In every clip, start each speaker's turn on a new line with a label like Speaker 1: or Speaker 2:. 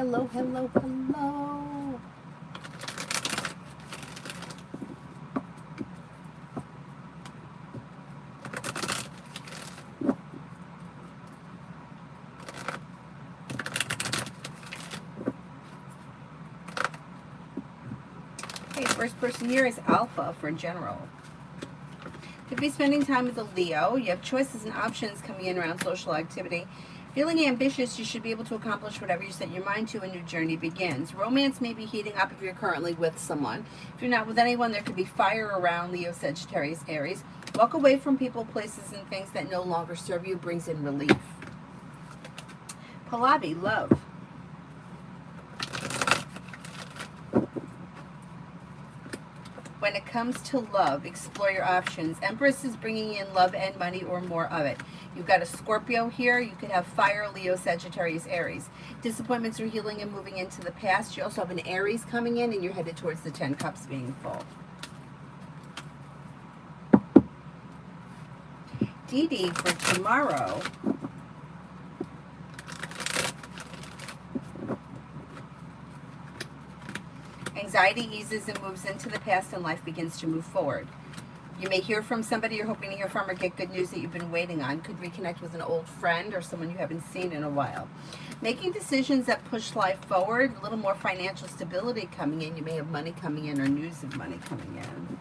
Speaker 1: Hello, hello, hello. Okay, first person here is Alpha for general. Could be spending time with a Leo. You have choices and options coming in around social activity. Feeling ambitious, you should be able to accomplish whatever you set your mind to. A new journey begins. Romance may be heating up if you're currently with someone. If you're not with anyone, there could be fire around Leo, Sagittarius, Aries. Walk away from people, places, and things that no longer serve you. Brings in relief. Pallavi, love. When it comes to love, explore your options. Empress is bringing in love and money or more of it. You've got a Scorpio here. You could have fire, Leo, Sagittarius, Aries. Disappointments are healing and moving into the past. You also have an Aries coming in, and you're headed towards the 10 Cups being full. Dee Dee for tomorrow. Anxiety eases and moves into the past, and life begins to move forward. You may hear from somebody you're hoping to hear from, or get good news that you've been waiting on. Could reconnect with an old friend or someone you haven't seen in a while. Making decisions that push life forward. A little more financial stability coming in. You may have money coming in or news of money coming in.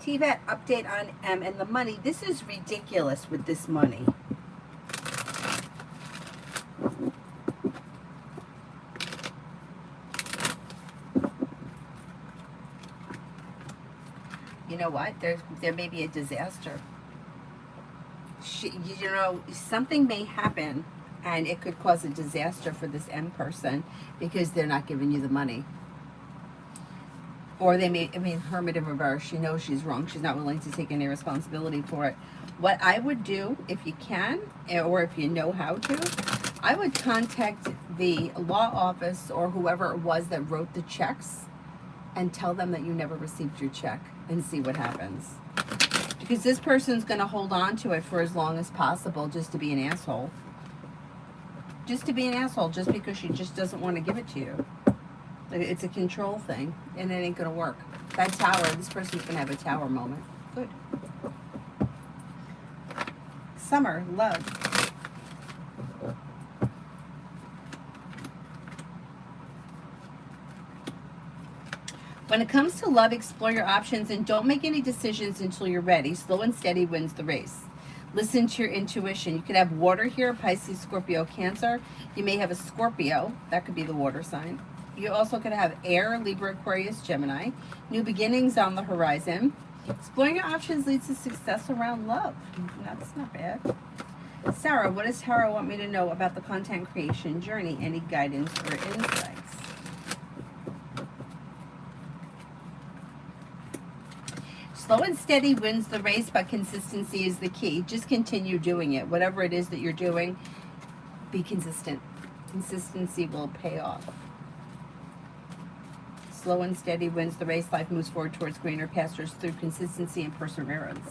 Speaker 1: TVET update on M and the money. This is ridiculous with this money. You know what? There may be a disaster. Something may happen, and it could cause a disaster for this M person because they're not giving you the money. Or they may, Hermit in reverse. She knows she's wrong. She's not willing to take any responsibility for it. What I would do, if you can, or if you know how to, I would contact the law office or whoever it was that wrote the checks and tell them that you never received your check and see what happens. Because this person's going to hold on to it for as long as possible just to be an asshole. Just to be an asshole, just because she just doesn't want to give it to you. It's a control thing, and it ain't going to work. That tower, this person's going to have a tower moment. Good. Summer, love. When it comes to love, explore your options and don't make any decisions until you're ready. Slow and steady wins the race. Listen to your intuition. You could have water here, Pisces, Scorpio, Cancer. You may have a Scorpio. That could be the water sign. You also could have air, Libra, Aquarius, Gemini. New beginnings on the horizon. Exploring your options leads to success around love. That's not bad. Sarah, what does Tara want me to know about the content creation journey? Any guidance or insights? Slow and steady wins the race, but consistency is the key. Just continue doing it. Whatever it is that you're doing, be consistent. Consistency will pay off. Slow and steady wins the race. Life moves forward towards greener pastures through consistency and perseverance.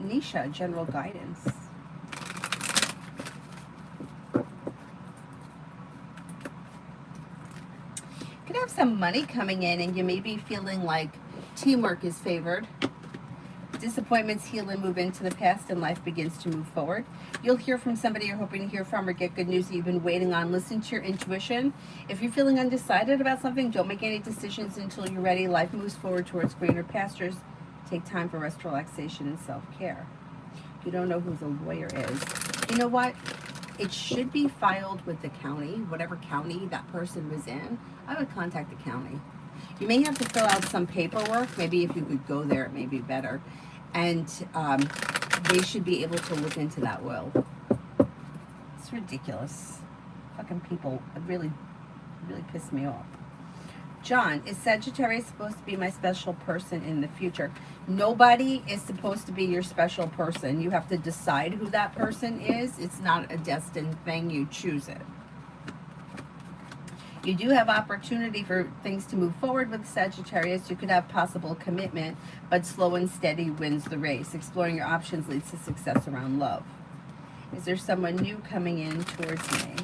Speaker 1: Nisha, general guidance. Could have some money coming in, and you may be feeling like teamwork is favored. Disappointments heal and move into the past, and life begins to move forward. You'll hear from somebody you're hoping to hear from, or get good news that you've been waiting on. Listen to your intuition. If you're feeling undecided about something, don't make any decisions until you're ready. Life moves forward towards greener pastures. Take time for rest, relaxation, and self-care. You don't know who the lawyer is. You know what? It should be filed with the county, whatever county that person was in. I would contact the county. You may have to fill out some paperwork. Maybe if you could go there, it may be better. And they should be able to look into that will. It's ridiculous. Fucking people really, really piss me off. John, is Sagittarius supposed to be my special person in the future? Nobody is supposed to be your special person. You have to decide who that person is. It's not a destined thing. You choose it. You do have opportunity for things to move forward with Sagittarius. You could have possible commitment, but slow and steady wins the race. Exploring your options leads to success around love. Is there someone new coming in towards me?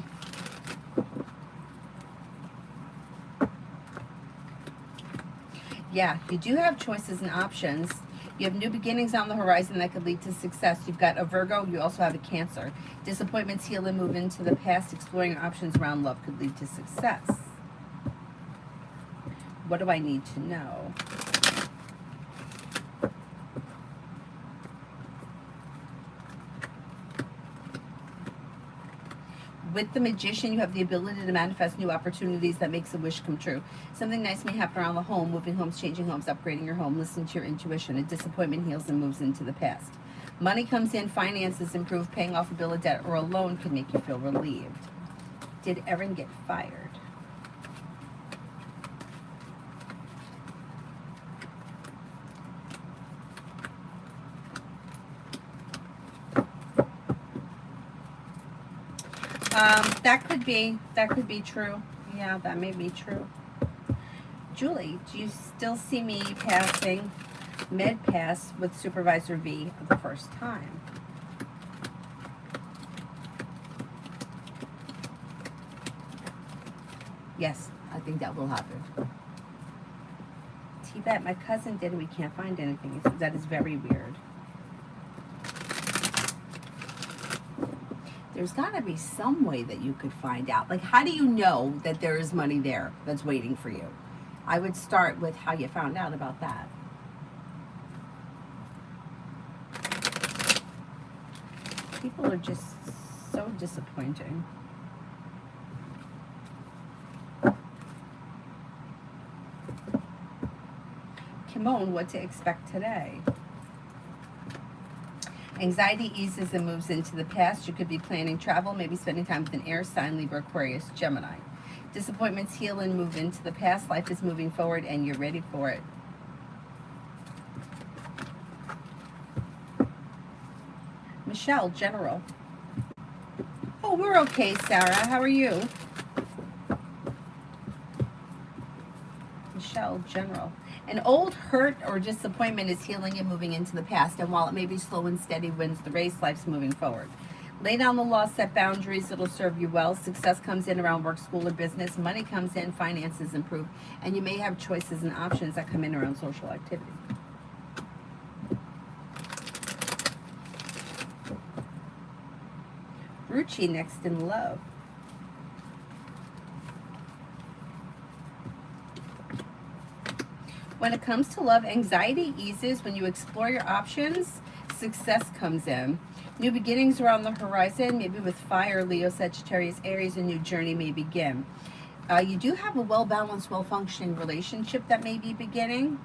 Speaker 1: Yeah, you do have choices and options. You have new beginnings on the horizon that could lead to success. You've got a Virgo. You also have a Cancer. Disappointments heal and move into the past. Exploring options around love could lead to success. What do I need to know? With the Magician, you have the ability to manifest new opportunities that makes a wish come true. Something nice may happen around the home, moving homes, changing homes, upgrading your home. Listen to your intuition. A disappointment heals and moves into the past. Money comes in, finances improve, paying off a bill of debt or a loan can make you feel relieved. Did Erin get fired? That could be true. Yeah, that may be true. Julie, do you still see me passing Med Pass with Supervisor V the first time? Yes, I think that will happen. T-Bet, my cousin did it. We can't find anything. That is very weird. There's got to be some way that you could find out. Like, how do you know that there is money there that's waiting for you? I would start with how you found out about that. People are just so disappointing. Kimon, what to expect today? Anxiety eases and moves into the past. You could be planning travel, maybe spending time with an air sign, Libra, Aquarius, Gemini. Disappointments heal and move into the past. Life is moving forward and you're ready for it. Michelle, General. Oh, we're okay, Sarah. How are you? Michelle, General. An old hurt or disappointment is healing and moving into the past, and while it may be slow and steady wins the race, life's moving forward. Lay down the law, set boundaries, it'll serve you well. Success comes in around work, school, or business. Money comes in, finances improve, and you may have choices and options that come in around social activity. Ruchi, next in love. When it comes to love, anxiety eases when you explore your options. Success comes in. New beginnings are on the horizon, maybe with fire, Leo, Sagittarius, Aries, a new journey may begin. You do have a well-balanced, well-functioning relationship that may be beginning.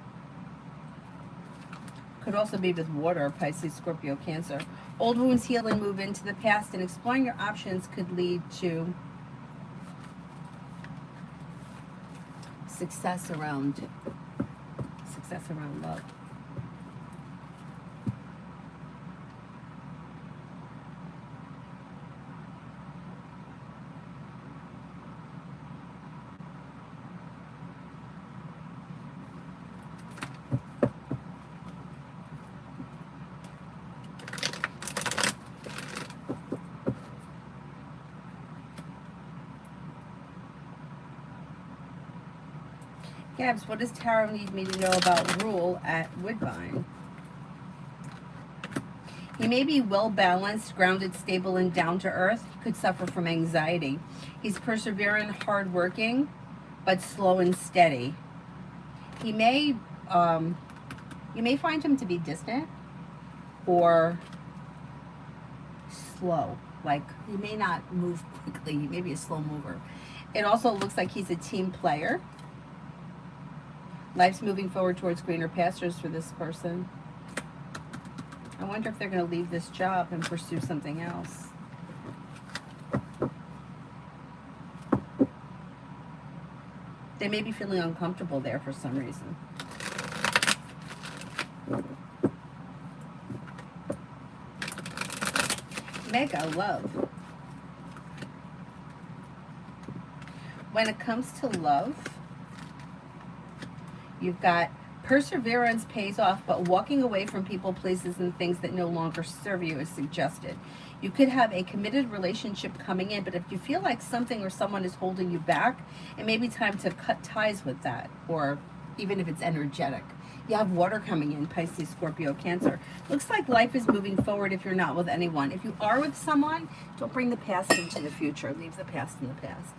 Speaker 1: Could also be with water, Pisces, Scorpio, Cancer. Old wounds heal and move into the past, and exploring your options could lead to success around love. Gabs, what does Tarot need me to know about Rule at Woodbine? He may be well-balanced, grounded, stable, and down-to-earth. He could suffer from anxiety. He's persevering, hardworking, but slow and steady. He may, you may find him to be distant or slow. Like, he may not move quickly. He may be a slow mover. It also looks like he's a team player. Life's moving forward towards greener pastures for this person. I wonder if they're going to leave this job and pursue something else. They may be feeling uncomfortable there for some reason. Mega love. When it comes to love, you've got perseverance pays off, but walking away from people, places, and things that no longer serve you is suggested. You could have a committed relationship coming in, but if you feel like something or someone is holding you back, it may be time to cut ties with that, or even if it's energetic. You have water coming in, Pisces, Scorpio, Cancer. Looks like life is moving forward if you're not with anyone. If you are with someone, don't bring the past into the future. Leave the past in the past.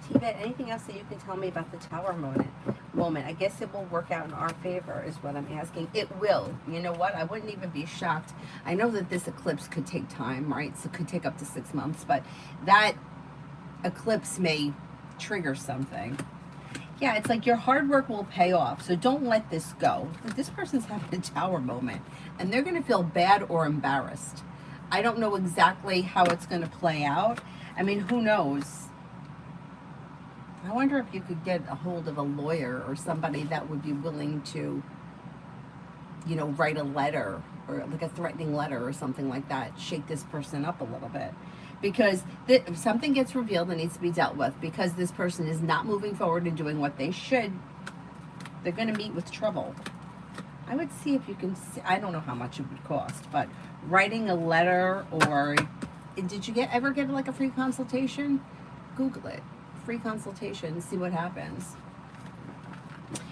Speaker 1: Tiva, anything else that you can tell me about the Tower moment? I guess it will work out in our favor is what I'm asking. It will. You know what? I wouldn't even be shocked. I know that this eclipse could take time, right? So it could take up to 6 months, but that eclipse may trigger something. Yeah, it's like your hard work will pay off. So don't let this go. This person's having a Tower moment, and they're going to feel bad or embarrassed. I don't know exactly how it's going to play out. I mean, who knows? I wonder if you could get a hold of a lawyer or somebody that would be willing to, you know, write a letter or like a threatening letter or something like that. Shake this person up a little bit. Because if something gets revealed that needs to be dealt with, because this person is not moving forward and doing what they should, they're going to meet with trouble. I would see if you can see, I don't know how much it would cost, but writing a letter, or did you ever get like a free consultation? Google it. Free consultation, see what happens.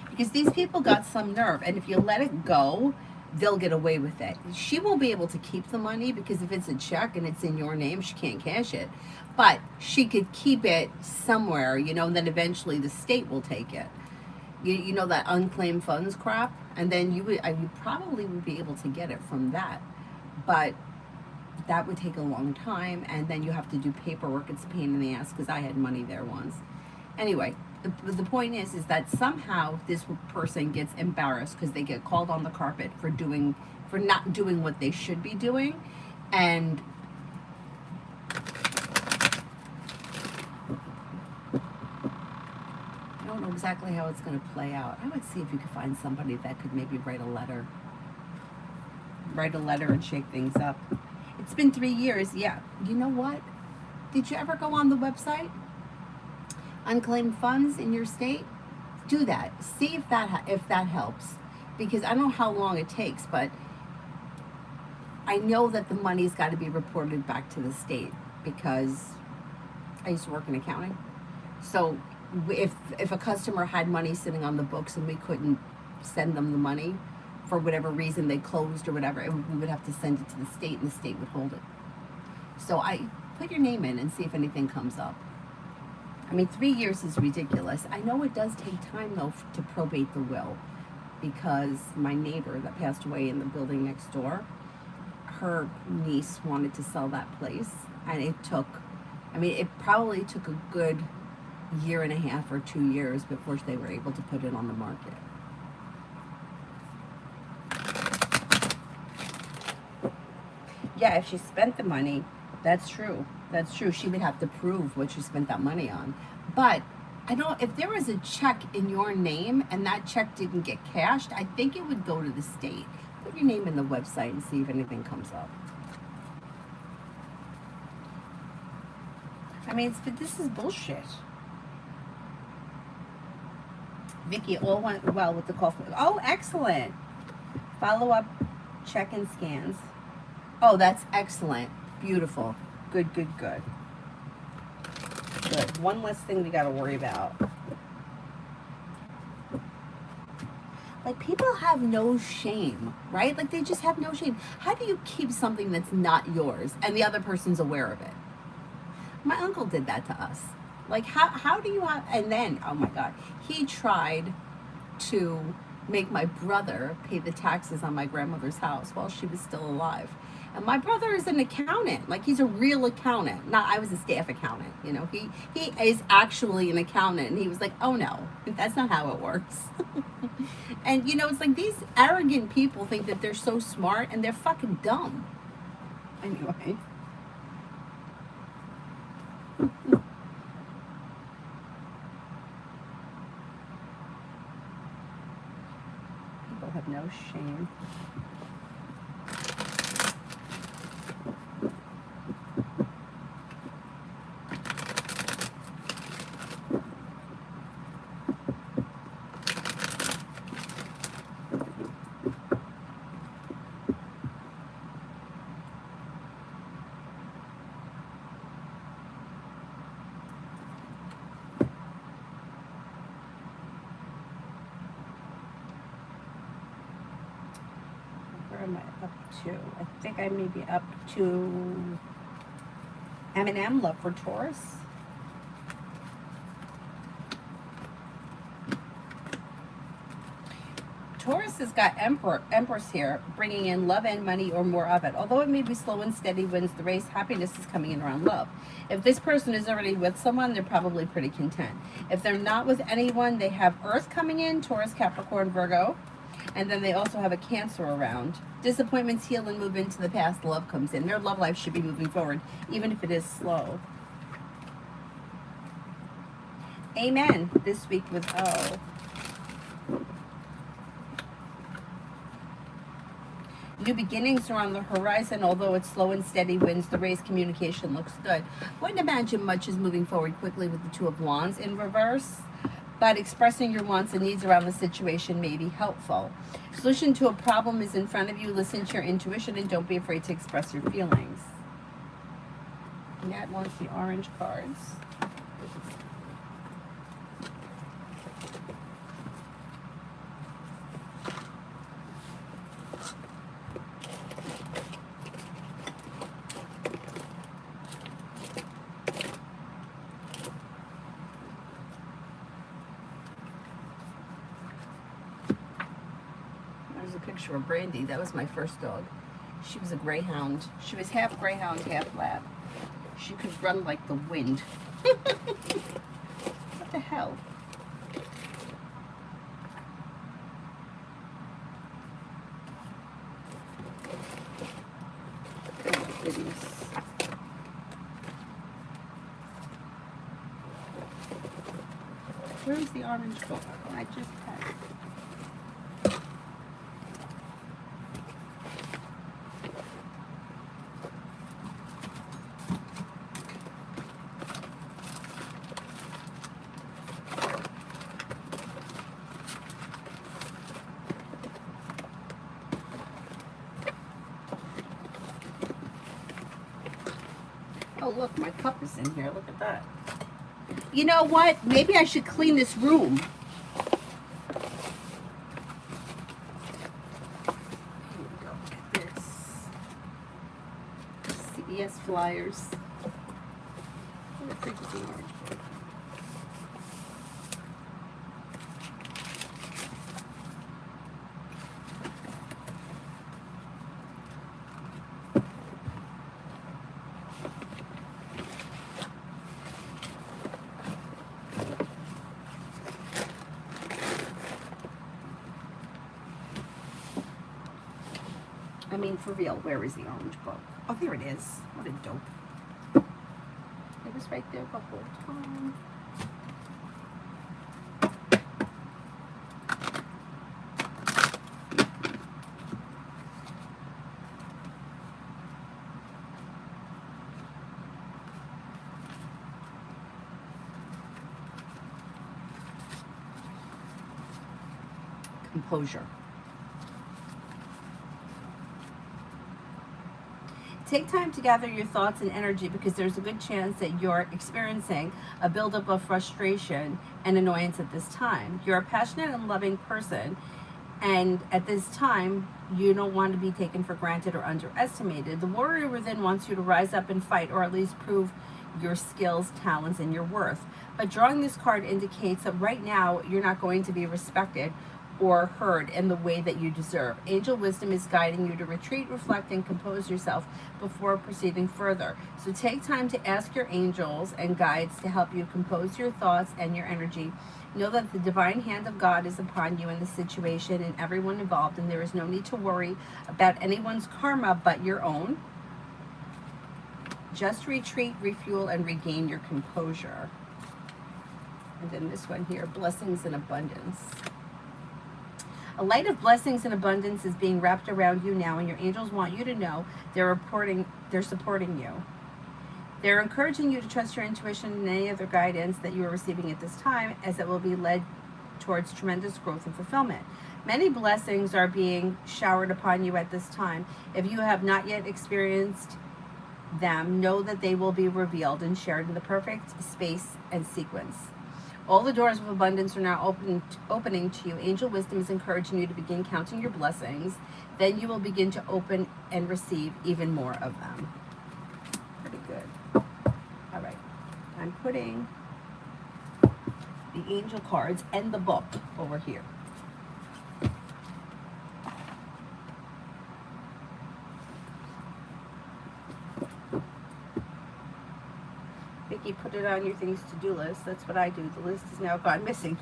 Speaker 1: Because these people got some nerve, and if you let it go, they'll get away with it. She won't be able to keep the money because if it's a check and it's in your name, she can't cash it. But she could keep it somewhere, you know, and then eventually the state will take it. You know that unclaimed funds crap, and then you probably would be able to get it from that. But that would take a long time, and then you have to do paperwork. It's a pain in the ass because I had money there once. Anyway, the point is that somehow this person gets embarrassed because they get called on the carpet for not doing what they should be doing, and I don't know exactly how it's going to play out. I would see if you could find somebody that could maybe write a letter and shake things up. It's been 3 years. Yeah. You know what? Did you ever go on the website? Unclaimed funds in your state? Do that. See if that helps. Because I don't know how long it takes, but I know that the money's got to be reported back to the state because I used to work in accounting. So if a customer had money sitting on the books and we couldn't send them the money, for whatever reason they closed or whatever, we would have to send it to the state and the state would hold it. So I put your name in and see if anything comes up. I mean, 3 years is ridiculous. I know it does take time though to probate the will, because my neighbor that passed away in the building next door, her niece wanted to sell that place, and it probably took a good 1.5 or 2 years before they were able to put it on the market. Yeah, if she spent the money, that's true. That's true. She would have to prove what she spent that money on. But if there was a check in your name and that check didn't get cashed, I think it would go to the state. Put your name in the website and see if anything comes up. I mean, this is bullshit. Vicky, all went well with the call. Oh, excellent. Follow up, check and scans. Oh, that's excellent. Beautiful. Good, good, good. Good. One less thing we got to worry about. Like, people have no shame, right? Like, they just have no shame. How do you keep something that's not yours and the other person's aware of it? My uncle did that to us. Like, how do you have, and then, oh my God, he tried to make my brother pay the taxes on my grandmother's house while she was still alive. And my brother is an accountant. Like, he's a real accountant. Not, I was a staff accountant. You know, he is actually an accountant. And he was like, oh no, that's not how it works. And you know, it's like these arrogant people think that they're so smart and they're fucking dumb. Anyway. People have no shame. Where am I up to? I think I may be up to M&M, Love for Taurus. Taurus has got Empress here, bringing in love and money or more of it. Although it may be slow and steady wins the race, happiness is coming in around love. If this person is already with someone, they're probably pretty content. If they're not with anyone, they have Earth coming in, Taurus, Capricorn, Virgo. And then they also have a Cancer around. Disappointments heal and move into the past. Love comes in. Their love life should be moving forward, even if it is slow. Amen. This week with O. New beginnings are on the horizon, although it's slow and steady wins the race. Communication looks good. Wouldn't imagine much is moving forward quickly with the Two of Wands in reverse, but expressing your wants and needs around the situation may be helpful. Solution to a problem is in front of you. Listen to your intuition and don't be afraid to express your feelings. Nat wants the orange cards. There's a picture of Brandy. That was my first dog. She was a greyhound. She was half greyhound, half lab. She could run like the wind. What the hell? Oh, goodness. Where is the orange book? I just had it. Oh, look, my cup is in here. Look at that. You know what? Maybe I should clean this room. Here we go. This. CBS flyers. Where the freak is the orange book? I mean, for real, where is the orange book? Oh, there it is. What a dope. It was right there the whole time. Composure. Take time to gather your thoughts and energy because there's a good chance that you're experiencing a buildup of frustration and annoyance at this time. You're a passionate and loving person, and at this time, you don't want to be taken for granted or underestimated. The warrior within wants you to rise up and fight, or at least prove your skills, talents, and your worth. But drawing this card indicates that right now, you're not going to be respected or heard in the way that you deserve. Angel wisdom is guiding you to retreat, reflect, and compose yourself before proceeding further. So take time to ask your angels and guides to help you compose your thoughts and your energy. Know that the divine hand of God is upon you in the situation and everyone involved, and there is no need to worry about anyone's karma but your own. Just retreat, refuel, and regain your composure. And then this one here, blessings and abundance. A light of blessings and abundance is being wrapped around you now, and your angels want you to know they're supporting you. They're encouraging you to trust your intuition and any other guidance that you are receiving at this time, as it will be led towards tremendous growth and fulfillment. Many blessings are being showered upon you at this time. If you have not yet experienced them, know that they will be revealed and shared in the perfect space and sequence. All the doors of abundance are now opening to you. Angel wisdom is encouraging you to begin counting your blessings. Then you will begin to open and receive even more of them. Pretty good. All right. I'm putting the angel cards and the book over here. Vicky, put it on your things to-do list. That's what I do. The list is now gone missing.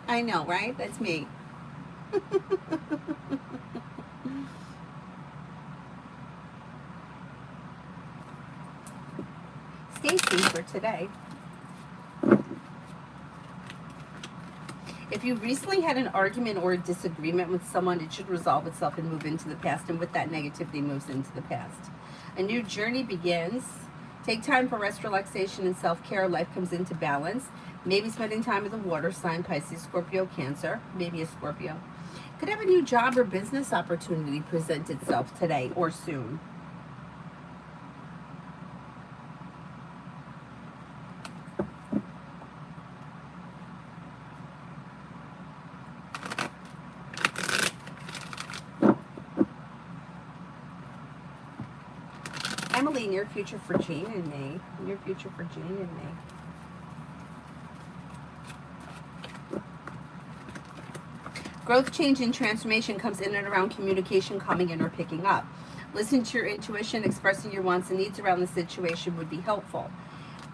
Speaker 1: I know, right? That's me. Stacy for today. If you recently had an argument or a disagreement with someone, it should resolve itself and move into the past, and with that, negativity moves into the past. A new journey begins. Take time for rest, relaxation, and self-care. Life comes into balance. Maybe spending time with a water sign, Pisces, Scorpio, Cancer, maybe a Scorpio. Could have a new job or business opportunity present itself today or soon. Emily, near future for Jane and me. Near future for Jane and me. Growth, change, and transformation comes in and around communication, coming in or picking up. Listen to your intuition. Expressing your wants and needs around the situation would be helpful.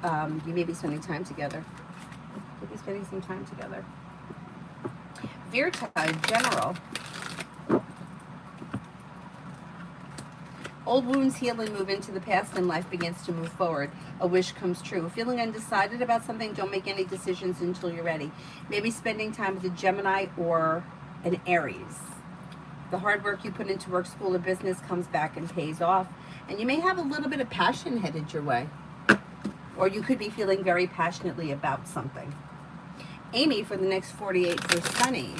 Speaker 1: You may be spending time together. Maybe spending some time together. Virta, general. Old wounds heal and move into the past, and life begins to move forward. A wish comes true. Feeling undecided about something, don't make any decisions until you're ready. Maybe spending time with a Gemini or an Aries. The hard work you put into work, school, or business comes back and pays off. And you may have a little bit of passion headed your way. Or you could be feeling very passionately about something. Amy for the next 48 for Sunny.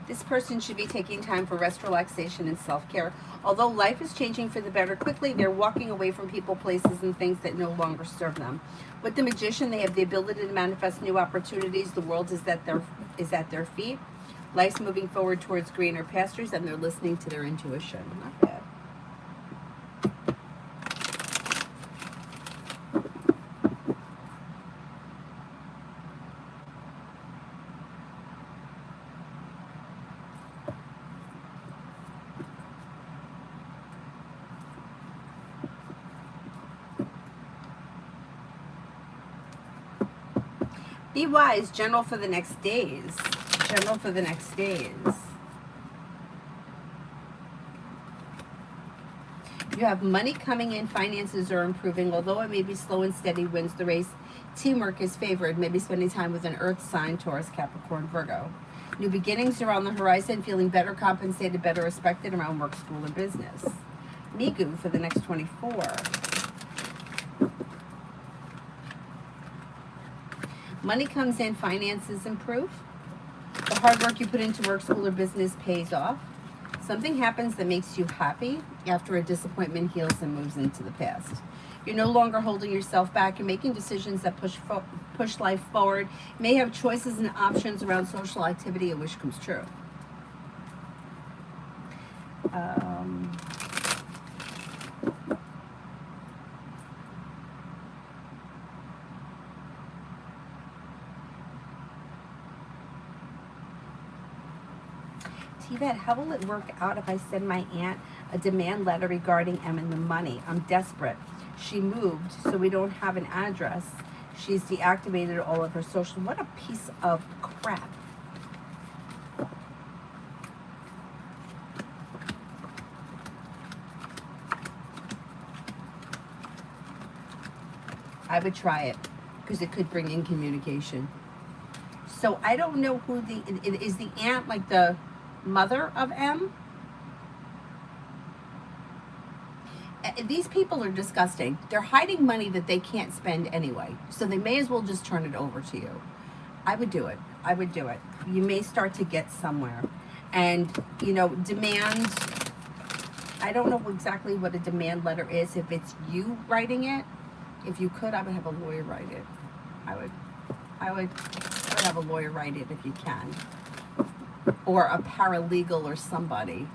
Speaker 1: This person should be taking time for rest, relaxation, and self-care. Although life is changing for the better quickly, they're walking away from people, places, and things that no longer serve them. With the Magician, they have the ability to manifest new opportunities. The world is at their feet. Life's moving forward towards greener pastures, and they're listening to their intuition. Not bad. Be wise, general for the next days. General for the next days. You have money coming in, finances are improving, although it may be slow and steady wins the race. Teamwork is favored, maybe spending time with an earth sign, Taurus, Capricorn, Virgo. New beginnings are on the horizon, feeling better compensated, better respected around work, school, and business. Migu for the next 24. Money comes in, finances improve. The hard work you put into work, school, or business pays off. Something happens that makes you happy after a disappointment heals and moves into the past. You're no longer holding yourself back. You're making decisions that push life forward. You may have choices and options around social activity. A wish comes true. T-Vet, how will it work out if I send my aunt a demand letter regarding M and the money? I'm desperate. She moved, so we don't have an address. She's deactivated all of her social. What a piece of crap. I would try it because it could bring in communication. So I don't know who is the aunt like the mother of M? These people are disgusting. They're hiding money that they can't spend anyway. So they may as well just turn it over to you. I would do it. I would do it. You may start to get somewhere. And, you know, demand, I don't know exactly what a demand letter is. If it's you writing it, if you could, I would have a lawyer write it. I would have a lawyer write it if you can. Or a paralegal or somebody.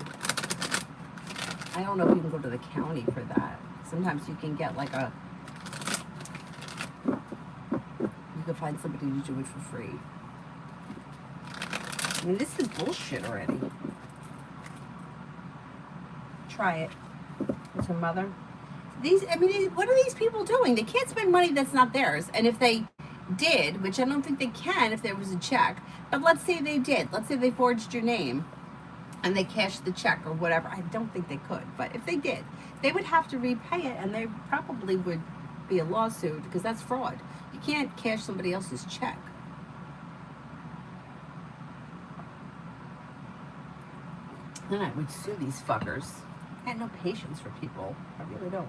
Speaker 1: I don't know if you can go to the county for that. Sometimes you can get like you can find somebody to do it for free. I mean, this is bullshit already. Try it. It's her mother. What are these people doing? They can't spend money that's not theirs. And if they did, which I don't think they can if there was a check, but let's say they did. Let's say they forged your name and they cashed the check or whatever. I don't think they could, but if they did, they would have to repay it, and there probably would be a lawsuit because that's fraud. You can't cash somebody else's check. Then I would sue these fuckers. I had no patience for people. I really don't.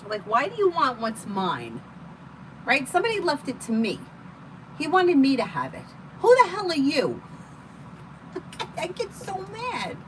Speaker 1: Like, why do you want what's mine? Right? Somebody left it to me. He wanted me to have it. Who the hell are you? I get so mad.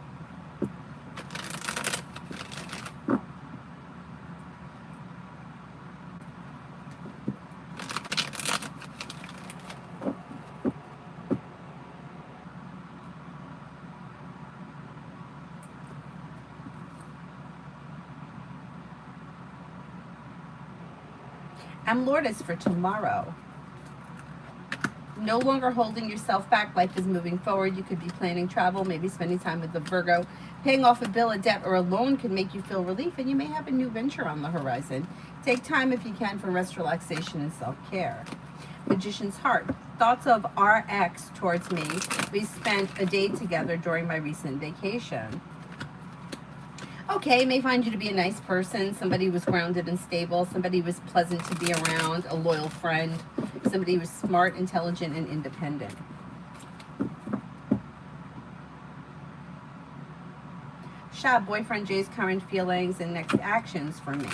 Speaker 1: I'm Lourdes for tomorrow. No longer holding yourself back. Life is moving forward. You could be planning travel, maybe spending time with the Virgo. Paying off a bill, a debt, or a loan could make you feel relief, and you may have a new venture on the horizon. Take time if you can for rest, relaxation, and self-care. Magician's Heart. Thoughts of our ex towards me. We spent a day together during my recent vacation. Okay, may find you to be a nice person, somebody who was grounded and stable, somebody who was pleasant to be around, a loyal friend, somebody who was smart, intelligent, and independent. Shab, boyfriend Jay's current feelings and next actions for me.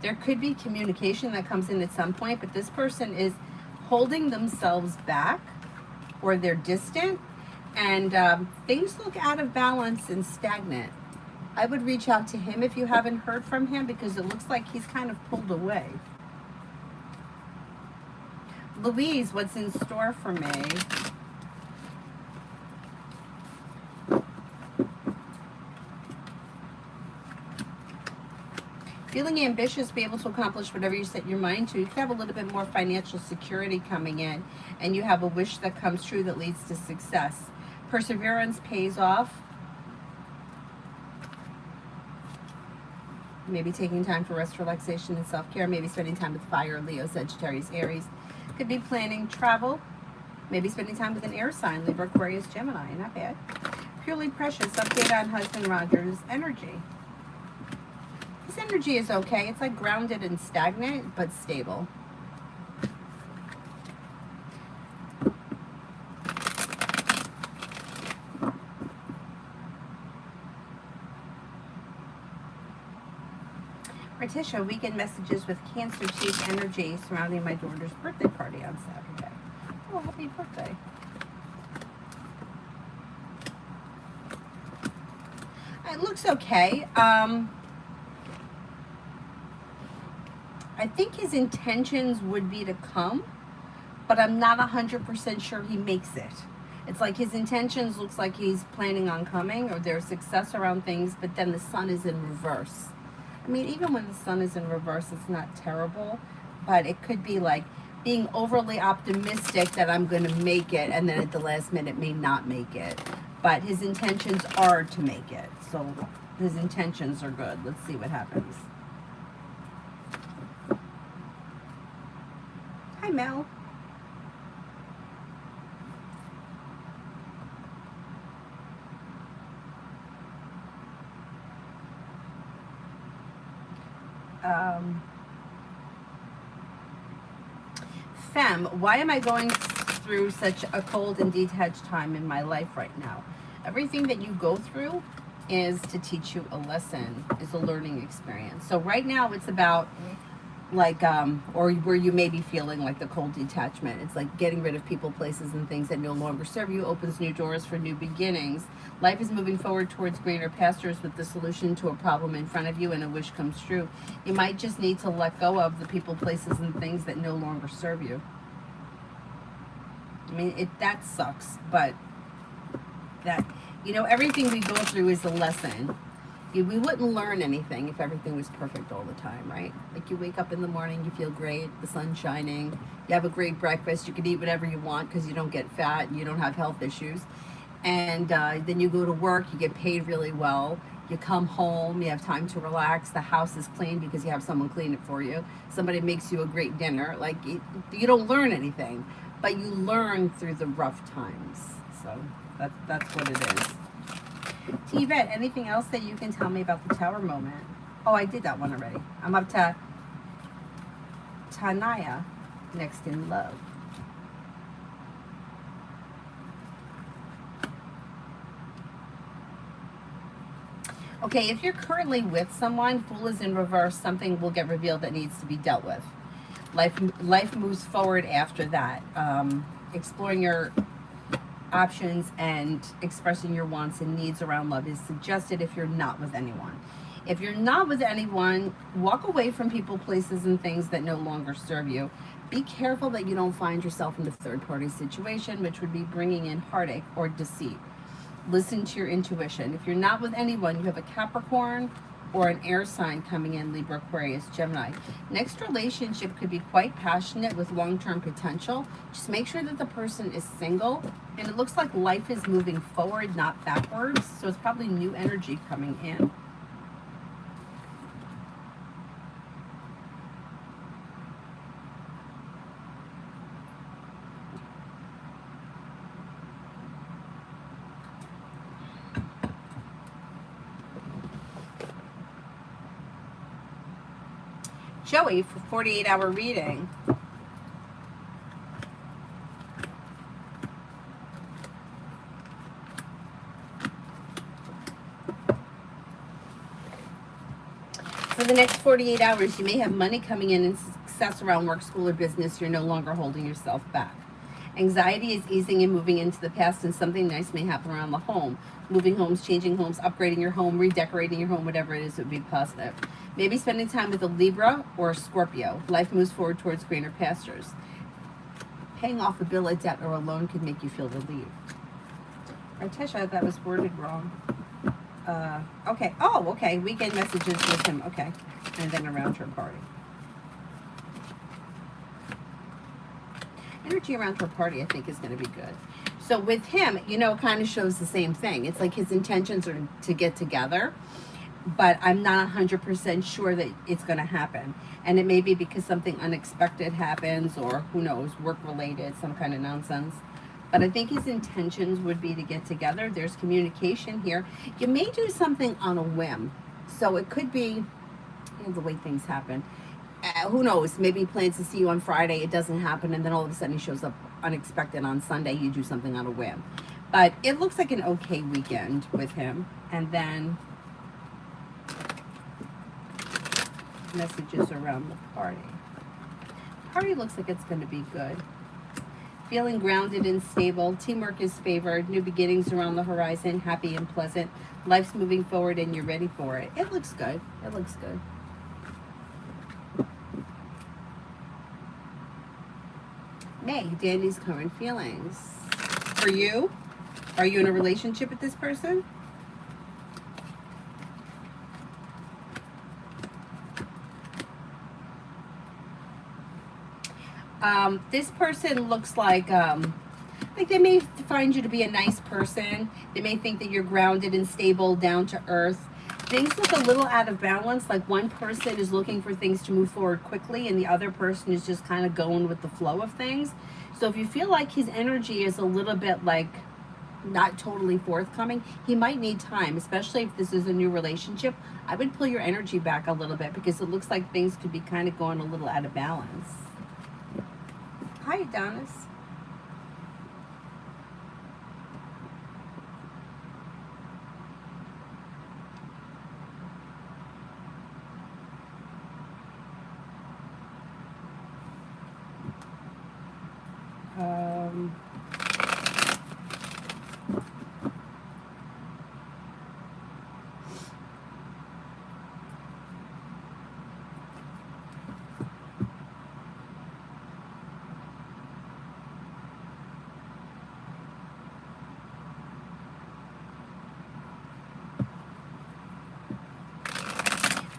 Speaker 1: There could be communication that comes in at some point, but this person is holding themselves back, or they're distant, and things look out of balance and stagnant. I would reach out to him if you haven't heard from him, because it looks like he's kind of pulled away. Louise, what's in store for me? Feeling ambitious, be able to accomplish whatever you set your mind to. You could have a little bit more financial security coming in, and you have a wish that comes true that leads to success. Perseverance pays off. Maybe taking time for rest, relaxation, and self-care. Maybe spending time with fire, Leo, Sagittarius, Aries. Could be planning travel. Maybe spending time with an air sign, Libra, Aquarius, Gemini. Not bad. Purely Precious. Update on husband Roger's energy. His energy is okay. It's like grounded and stagnant, but stable. Morticia, weekend messages with Cancer Chief energy surrounding my daughter's birthday party on Saturday. Oh, happy birthday. It looks okay. I think his intentions would be to come, but I'm not 100% sure he makes it. It's like his intentions looks like he's planning on coming, or there's success around things, but then the sun is in reverse. I mean, even when the sun is in reverse, it's not terrible, but it could be like being overly optimistic that I'm going to make it, and then at the last minute may not make it. But his intentions are to make it, so his intentions are good. Let's see what happens. Hi, Mel. Femme, why am I going through such a cold and detached time in my life right now? Everything that you go through is to teach you a lesson, is a learning experience. So right now it's about like or where you may be feeling like the cold detachment. It's like getting rid of people, places, and things that no longer serve you, opens new doors for new beginnings. Life is moving forward towards greener pastures with the solution to a problem in front of you, and a wish comes true. You might just need to let go of the people, places, and things that no longer serve you. I mean, that sucks, but that, everything we go through is a lesson. We wouldn't learn anything if everything was perfect all the time, right? Like you wake up in the morning, you feel great, the sun's shining, you have a great breakfast, you can eat whatever you want because you don't get fat, you don't have health issues. And then you go to work, you get paid really well, you come home, you have time to relax, the house is clean because you have someone clean it for you, somebody makes you a great dinner. Like you don't learn anything, but you learn through the rough times. So that's what it is. T-Vet, anything else that you can tell me about the tower moment? Oh, I did that one already. I'm up to Tanaya, next in love. Okay, if you're currently with someone, Fool is in reverse, something will get revealed that needs to be dealt with. Life moves forward after that. Exploring your options and expressing your wants and needs around love is suggested if you're not with anyone. If you're not with anyone, walk away from people, places, and things that no longer serve you. Be careful that you don't find yourself in a third-party situation, which would be bringing in heartache or deceit. Listen to your intuition. If you're not with anyone, you have a Capricorn or an air sign coming in, Libra, Aquarius, Gemini. Next relationship could be quite passionate with long-term potential. Just make sure that the person is single, and it looks like life is moving forward, not backwards. So it's probably new energy coming in. Joey for 48-hour reading. For the next 48 hours, you may have money coming in and success around work, school, or business. You're no longer holding yourself back. Anxiety is easing and moving into the past, and something nice may happen around the home. Moving homes, changing homes, upgrading your home, redecorating your home, whatever it is, would be positive. Maybe spending time with a Libra or a Scorpio. Life moves forward towards greener pastures. Paying off a bill, a debt, or a loan could make you feel relieved. Artesha, that was worded wrong. Okay. Oh, okay. Weekend messages with him. Okay. And then around her party. Energy around her party, I think, is going to be good. So with him, it kind of shows the same thing. It's like his intentions are to get together, but I'm not 100% sure that it's going to happen. And it may be because something unexpected happens, or who knows, work-related, some kind of nonsense. But I think his intentions would be to get together. There's communication here. You may do something on a whim. So it could be the way things happen. Who knows? Maybe he plans to see you on Friday. It doesn't happen. And then all of a sudden he shows up unexpected on Sunday. You do something on a whim. But it looks like an okay weekend with him. And then messages around the party. Party looks like it's going to be good. Feeling grounded and stable. Teamwork is favored. New beginnings around the horizon. Happy and pleasant. Life's moving forward and you're ready for it. It looks good. It looks good. May, Danny's current feelings. For you, are you in a relationship with this person? This person looks like they may find you to be a nice person. They may think that you're grounded and stable, down to earth. Things look a little out of balance, like one person is looking for things to move forward quickly and the other person is just kind of going with the flow of things. So if you feel like his energy is a little bit like not totally forthcoming, he might need time, especially if this is a new relationship. I would pull your energy back a little bit because it looks like things could be kind of going a little out of balance. Hi, Adonis.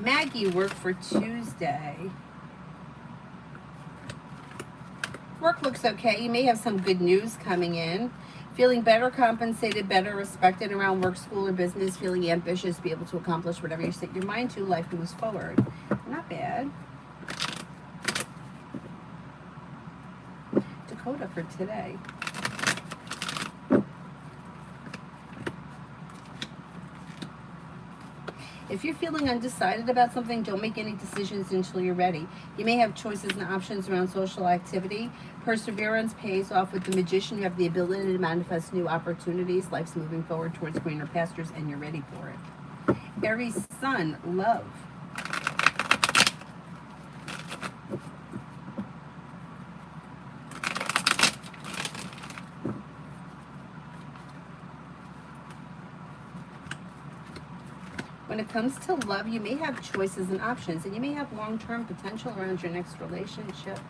Speaker 1: Maggie, work for Tuesday. Work looks okay. You may have some good news coming in. Feeling better compensated, better respected around work, school, or business. Feeling ambitious, be able to accomplish whatever you set your mind to. Life moves forward. Not bad. Dakota for today. If you're feeling undecided about something, don't make any decisions until you're ready. You may have choices and options around social activity. Perseverance pays off with the Magician. You have the ability to manifest new opportunities. Life's moving forward towards greener pastures, and you're ready for it. Aries Sun, love. When it comes to love, you may have choices and options, and you may have long-term potential around your next relationship.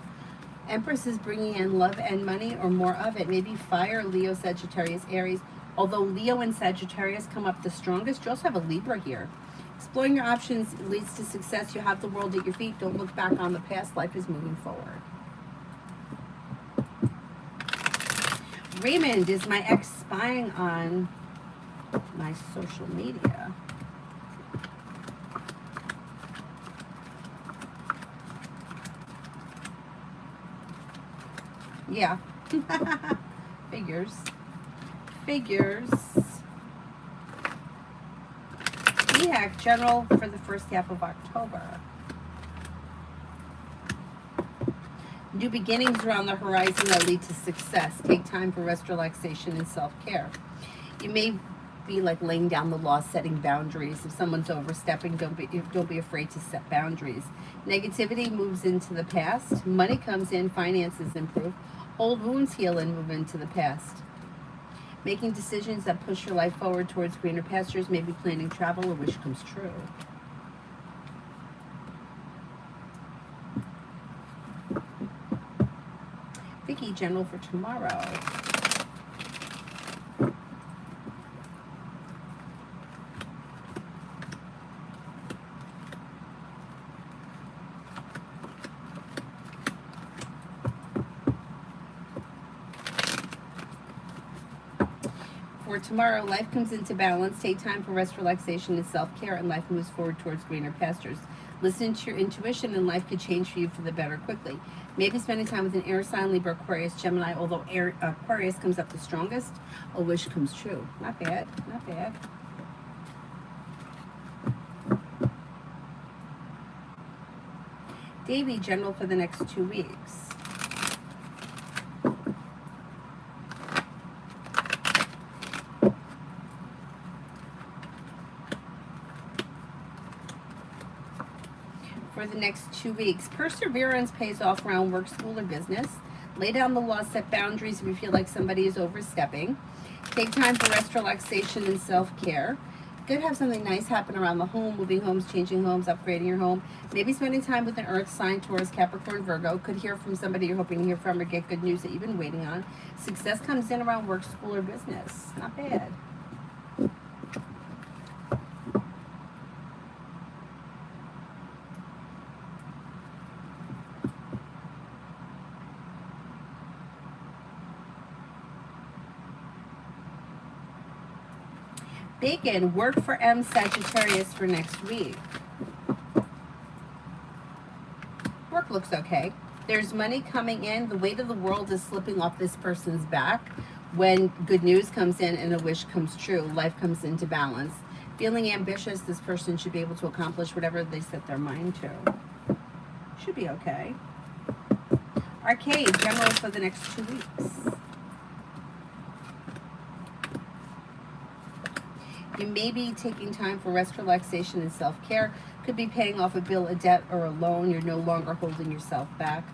Speaker 1: Empress is bringing in love and money, or more of it. Maybe fire, Leo, Sagittarius, Aries. Although Leo and Sagittarius come up the strongest, you also have a Libra here. Exploring your options leads to success. You have the world at your feet. Don't look back on the past. Life is moving forward. Raymond, is my ex spying on my social media? Yeah. Figures. EHAC general for the first half of October. New beginnings are on the horizon that lead to success. Take time for rest, relaxation, and self-care. You may be like laying down the law, setting boundaries. If someone's overstepping, don't be afraid to set boundaries. Negativity moves into the past. Money comes in, finances improve. Old wounds heal and move into the past. Making decisions that push your life forward towards greener pastures, maybe planning travel, a wish comes true. Vicky, general for tomorrow. For tomorrow, life comes into balance. Take time for rest, relaxation, and self-care, and life moves forward towards greener pastures. Listen to your intuition, and life could change for you for the better quickly. Maybe spending time with an air sign, Libra, Aquarius, Gemini, although Aquarius comes up the strongest, a wish comes true. Not bad, not bad. Davy, general for the next 2 weeks. For the next 2 weeks, perseverance pays off around work, school, or business. Lay down the law, set boundaries if you feel like somebody is overstepping. Take time for rest, relaxation, and self-care. Could have something nice happen around the home, moving homes, changing homes, upgrading your home. Maybe spending time with an earth sign, Taurus, Capricorn, Virgo. Could hear from somebody you're hoping to hear from or get good news that you've been waiting on. Success comes in around work, school, or business. Not bad. Bacon, work for M Sagittarius for next week. Work looks okay. There's money coming in. The weight of the world is slipping off this person's back. When good news comes in and a wish comes true, life comes into balance. Feeling ambitious, this person should be able to accomplish whatever they set their mind to. Should be okay. Arcade, general for the next 2 weeks. You may be taking time for rest, relaxation, and self-care. Could be paying off a bill, a debt, or a loan. You're no longer holding yourself back.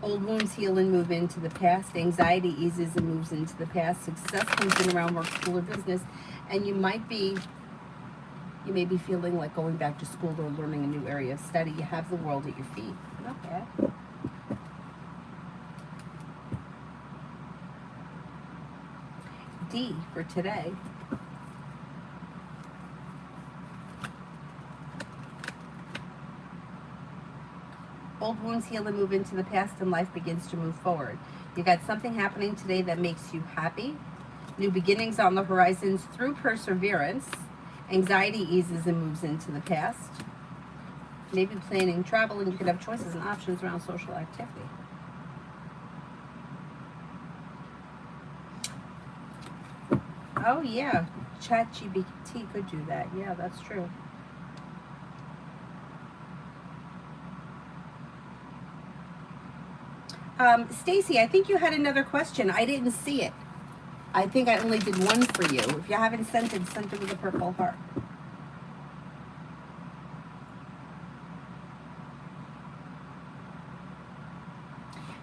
Speaker 1: Old wounds heal and move into the past. Anxiety eases and moves into the past. Success comes in around work, school, or business. And you may be feeling like going back to school or learning a new area of study. You have the world at your feet. Not bad. D for today. Old wounds heal and move into the past, and life begins to move forward. You got something happening today that makes you happy. New beginnings on the horizons through perseverance. Anxiety eases and moves into the past. Maybe planning travel, and you could have choices and options around social activity. Oh yeah, ChatGPT could do that. Yeah, that's true. Stacy, I think you had another question. I didn't see it. I think I only did one for you. If you haven't sent it with a purple heart.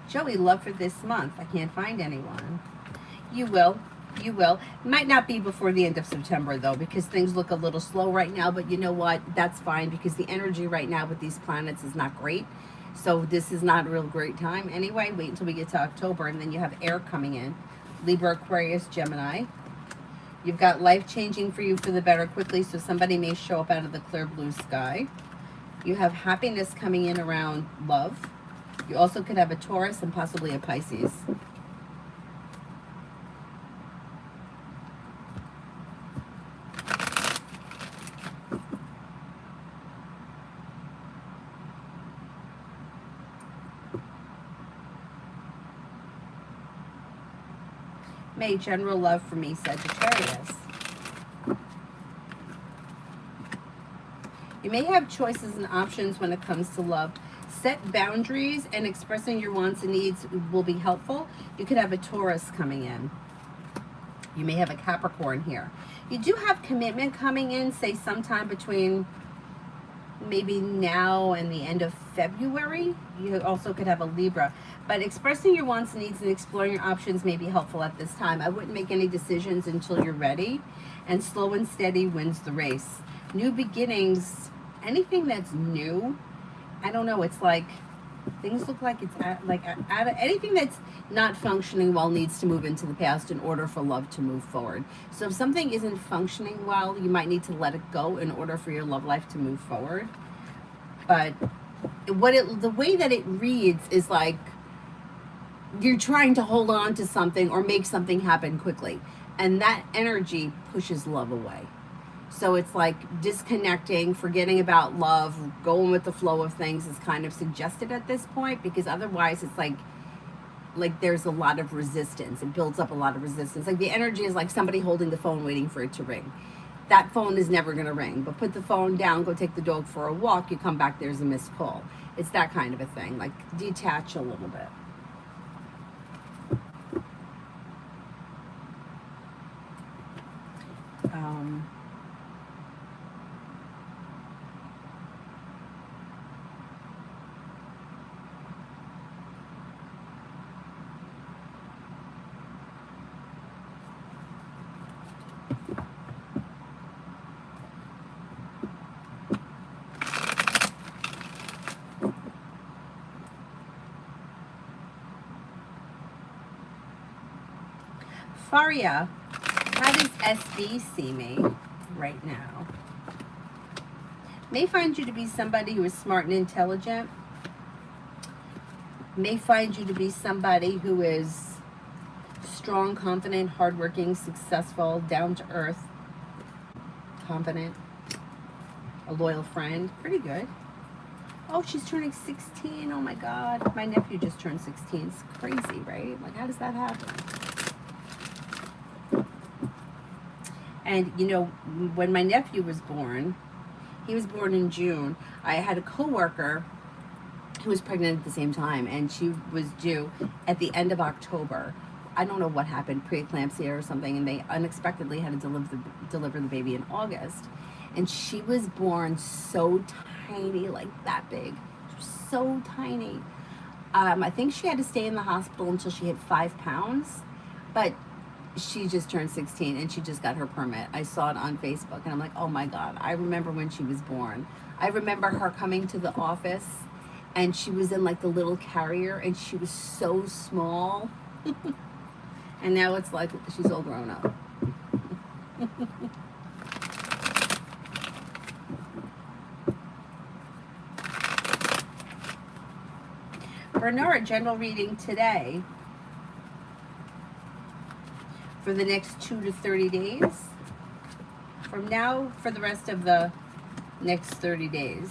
Speaker 1: Joey, love for this month. I can't find anyone. You will. You will. Might not be before the end of September, though, because things look a little slow right now. But you know what? That's fine, because the energy right now with these planets is not great. So this is not a real great time. Anyway, wait until we get to October, and then you have air coming in. Libra, Aquarius, Gemini. You've got life changing for you for the better quickly, so somebody may show up out of the clear blue sky. You have happiness coming in around love. You also could have a Taurus and possibly a Pisces. May, general love for me, Sagittarius. You may have choices and options when it comes to love. Set boundaries and expressing your wants and needs will be helpful. You could have a Taurus coming in. You may have a Capricorn here. You do have commitment coming in, say sometime between maybe now and the end of February. You also could have a Libra. But expressing your wants and needs and exploring your options may be helpful at this time. I wouldn't make any decisions until you're ready. And slow and steady wins the race. New beginnings, anything that's new, I don't know, it's like things look like it's anything that's not functioning well needs to move into the past in order for love to move forward. So if something isn't functioning well, you might need to let it go in order for your love life to move forward. But the way that it reads is like you're trying to hold on to something or make something happen quickly, and that energy pushes love away. So it's like disconnecting, forgetting about love, going with the flow of things is kind of suggested at this point, because otherwise it's like there's a lot of resistance. It builds up a lot of resistance. Like the energy is like somebody holding the phone waiting for it to ring. That phone is never going to ring, but put the phone down, go take the dog for a walk, you come back, there's a missed call. It's that kind of a thing, like detach a little bit. Faria, how does SB see me right now? May find you to be somebody who is smart and intelligent. May find you to be somebody who is strong, confident, hardworking, successful, down to earth, confident, a loyal friend. Pretty good. Oh, she's turning 16. Oh my God. My nephew just turned 16. It's crazy, right? Like, how does that happen? And, you know, when my nephew was born, he was born in June. I had a coworker who was pregnant at the same time, and she was due at the end of October. I don't know what happened, preeclampsia or something, and they unexpectedly had to deliver the baby in August. And she was born so tiny, like that big. She was so tiny. I think she had to stay in the hospital until she hit 5 pounds, but she just turned 16 and she just got her permit. I saw it on Facebook and I'm like, oh my God, I remember when she was born. I remember her coming to the office and she was in like the little carrier and she was so small. And now it's like she's all grown up. Bernard, general reading today for the next 2 to 30 days. From now for the rest of the next 30 days.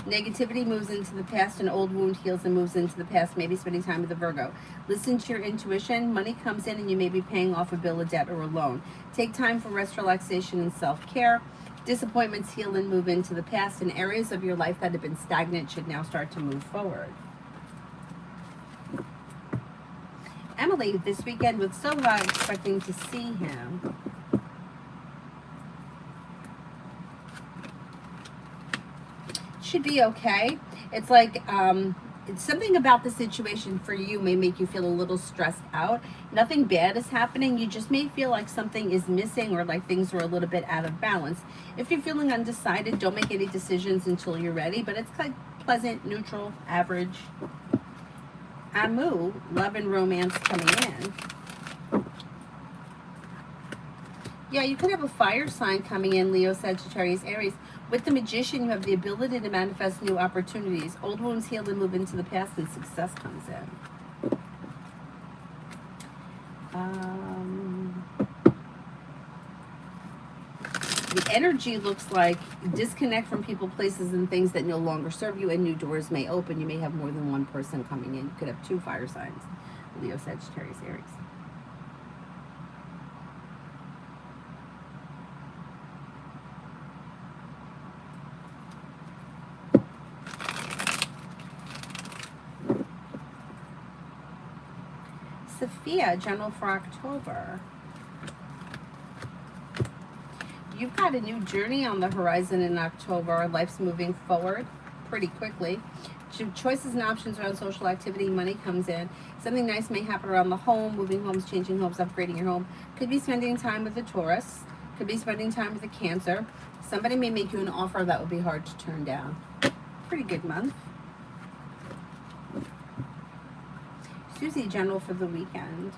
Speaker 1: Negativity moves into the past, an old wound heals and moves into the past, maybe spending time with the Virgo. Listen to your intuition. Money comes in and you may be paying off a bill, a debt, or a loan. Take time for rest, relaxation, and self-care. Disappointments heal and move into the past, and areas of your life that have been stagnant should now start to move forward. Emily, this weekend with Soha, expecting to see him. Should be okay. It's like it's something about the situation for you may make you feel a little stressed out. Nothing bad is happening. You just may feel like something is missing or like things are a little bit out of balance. If you're feeling undecided, don't make any decisions until you're ready, but it's like pleasant, neutral, average. Amu, love and romance coming in. Yeah, you could have a fire sign coming in, Leo, Sagittarius, Aries. With the Magician, you have the ability to manifest new opportunities. Old wounds heal and move into the past, and success comes in. The energy looks like disconnect from people, places, and things that no longer serve you, and new doors may open. You may have more than one person coming in. You could have 2 fire signs, Leo, Sagittarius, Aries. Sophia, general for October. You've got a new journey on the horizon in October. Life's moving forward pretty quickly. Choices and options around social activity, money comes in. Something nice may happen around the home, moving homes, changing homes, upgrading your home. Could be spending time with a Taurus. Could be spending time with a Cancer. Somebody may make you an offer that would be hard to turn down. Pretty good month. Susie, general for the weekend.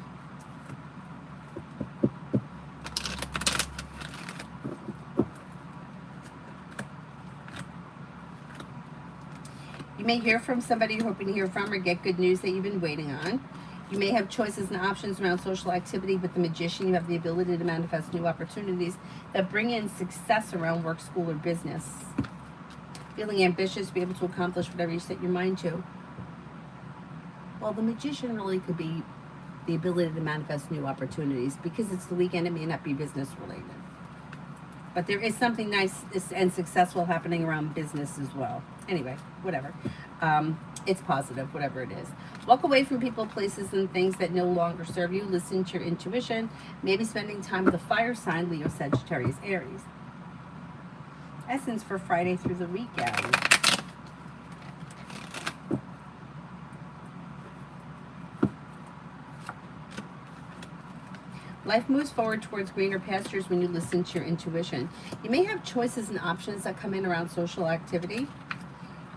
Speaker 1: You may hear from somebody you're hoping to hear from or get good news that you've been waiting on. You may have choices and options around social activity. With the Magician, you have the ability to manifest new opportunities that bring in success around work, school, or business. Feeling ambitious, be able to accomplish whatever you set your mind to. Well, the Magician really could be the ability to manifest new opportunities. Because it's the weekend, it may not be business related. But there is something nice and successful happening around business as well. Anyway, whatever. It's positive, whatever it is. Walk away from people, places, and things that no longer serve you. Listen to your intuition. Maybe spending time with a fire sign, Leo, Sagittarius, Aries. Essence for Friday through the weekend. Life moves forward towards greener pastures when you listen to your intuition. You may have choices and options that come in around social activity.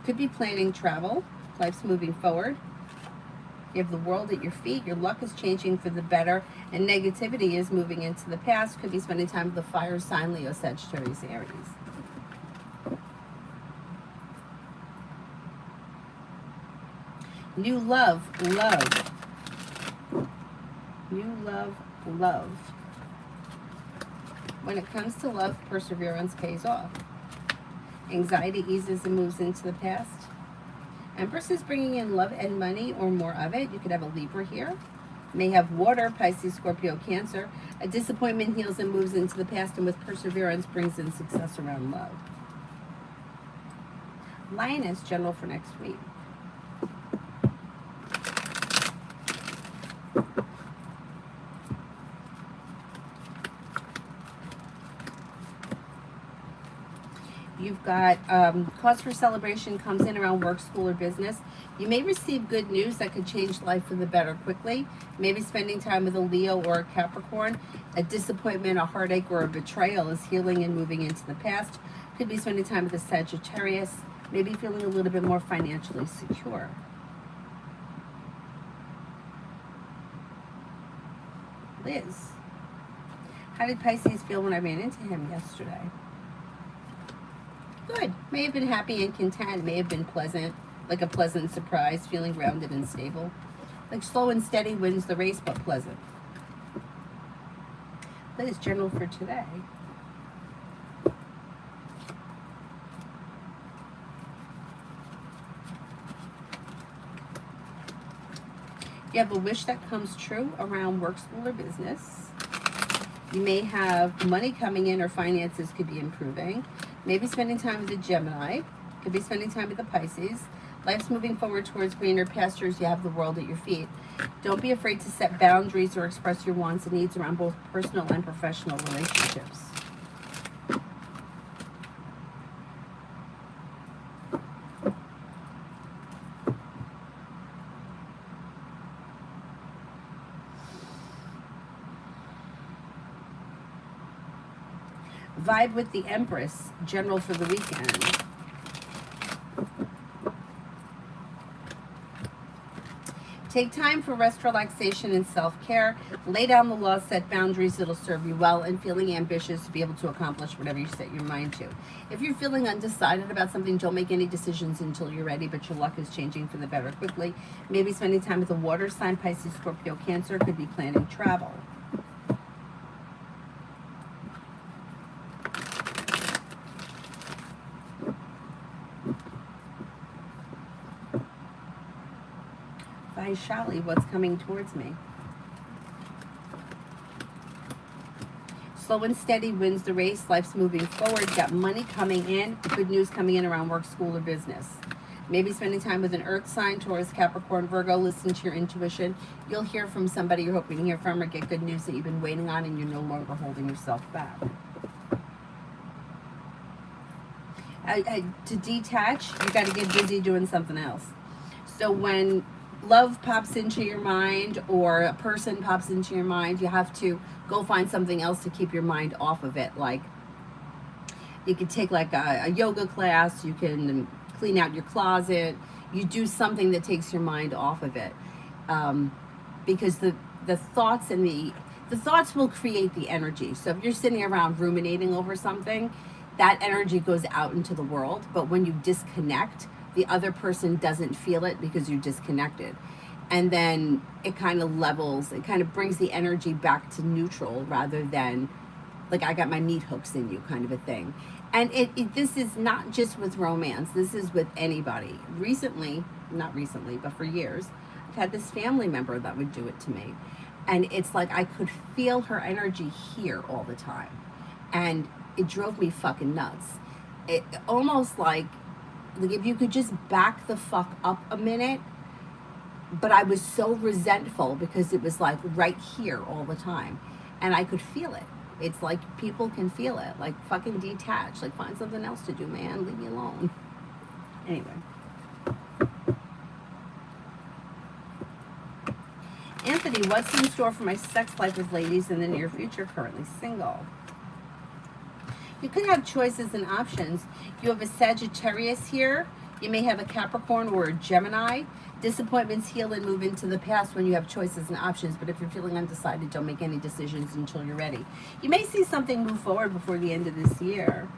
Speaker 1: Could be planning travel. Life's moving forward. You have the world at your feet. Your luck is changing for the better, and negativity is moving into the past. Could be spending time with the fire sign, Leo, Sagittarius, Aries. New love, love. New love, love. When it comes to love, perseverance pays off. Anxiety eases and moves into the past. Empress is bringing in love and money, or more of it. You could have a Libra here. May have water, Pisces, Scorpio, Cancer. A disappointment heals and moves into the past, and with perseverance brings in success around love. Lioness, general for next week. You've got cause for celebration comes in around work, school, or business. You may receive good news that could change life for the better quickly. Maybe spending time with a Leo or a Capricorn. A disappointment, a heartache, or a betrayal is healing and moving into the past. Could be spending time with a Sagittarius. Maybe feeling a little bit more financially secure. Liz, how did Pisces feel when I ran into him yesterday? Good. May have been happy and content. May have been pleasant, like a pleasant surprise, feeling grounded and stable. Like slow and steady wins the race, but pleasant. That is general for today. You have a wish that comes true around work, school, or business. You may have money coming in, or finances could be improving. Maybe spending time with a Gemini. Could be spending time with a Pisces. Life's moving forward towards greener pastures. You have the world at your feet. Don't be afraid to set boundaries or express your wants and needs around both personal and professional relationships. Vibe with the Empress, general for the weekend. Take time for rest, relaxation, and self-care. Lay down the law, set boundaries that'll serve you well, and feeling ambitious to be able to accomplish whatever you set your mind to. If you're feeling undecided about something, don't make any decisions until you're ready, but your luck is changing for the better quickly. Maybe spending time with a water sign, Pisces, Scorpio, Cancer. Could be planning travel. Vaishali, what's coming towards me? Slow and steady wins the race. Life's moving forward. Got money coming in. Good news coming in around work, school, or business. Maybe spending time with an earth sign, Taurus, Capricorn, Virgo. Listen to your intuition. You'll hear from somebody you're hoping to hear from, or get good news that you've been waiting on, and you're no longer holding yourself back. To detach, you got to get busy doing something else. So when love pops into your mind, or a person pops into your mind, you have to go find something else to keep your mind off of it. Like, you could take like a yoga class, you can clean out your closet, you do something that takes your mind off of it, because the thoughts and the thoughts will create the energy. So if you're sitting around ruminating over something, that energy goes out into the world. But when you disconnect, the other person doesn't feel it because you're disconnected. And then it kind of levels, it kind of brings the energy back to neutral, rather than like, I got my meat hooks in you kind of a thing. And this is not just with romance, this is with anybody. Not recently, but for years, I've had this family member that would do it to me. And it's like, I could feel her energy here all the time. And it drove me fucking nuts. It almost like if you could just back the fuck up a minute. But I was so resentful because it was like right here all the time, and I could feel it. It's like people can feel it. Like, fucking detach. Like, find something else to do, man. Leave me alone. Anyway. Anthony, what's in store for my sex life with ladies in the near future? Currently single. You could have choices and options. You have a Sagittarius here. You may have a Capricorn or a Gemini. Disappointments heal and move into the past when you have choices and options, but if you're feeling undecided, don't make any decisions until you're ready. You may see something move forward before the end of this year.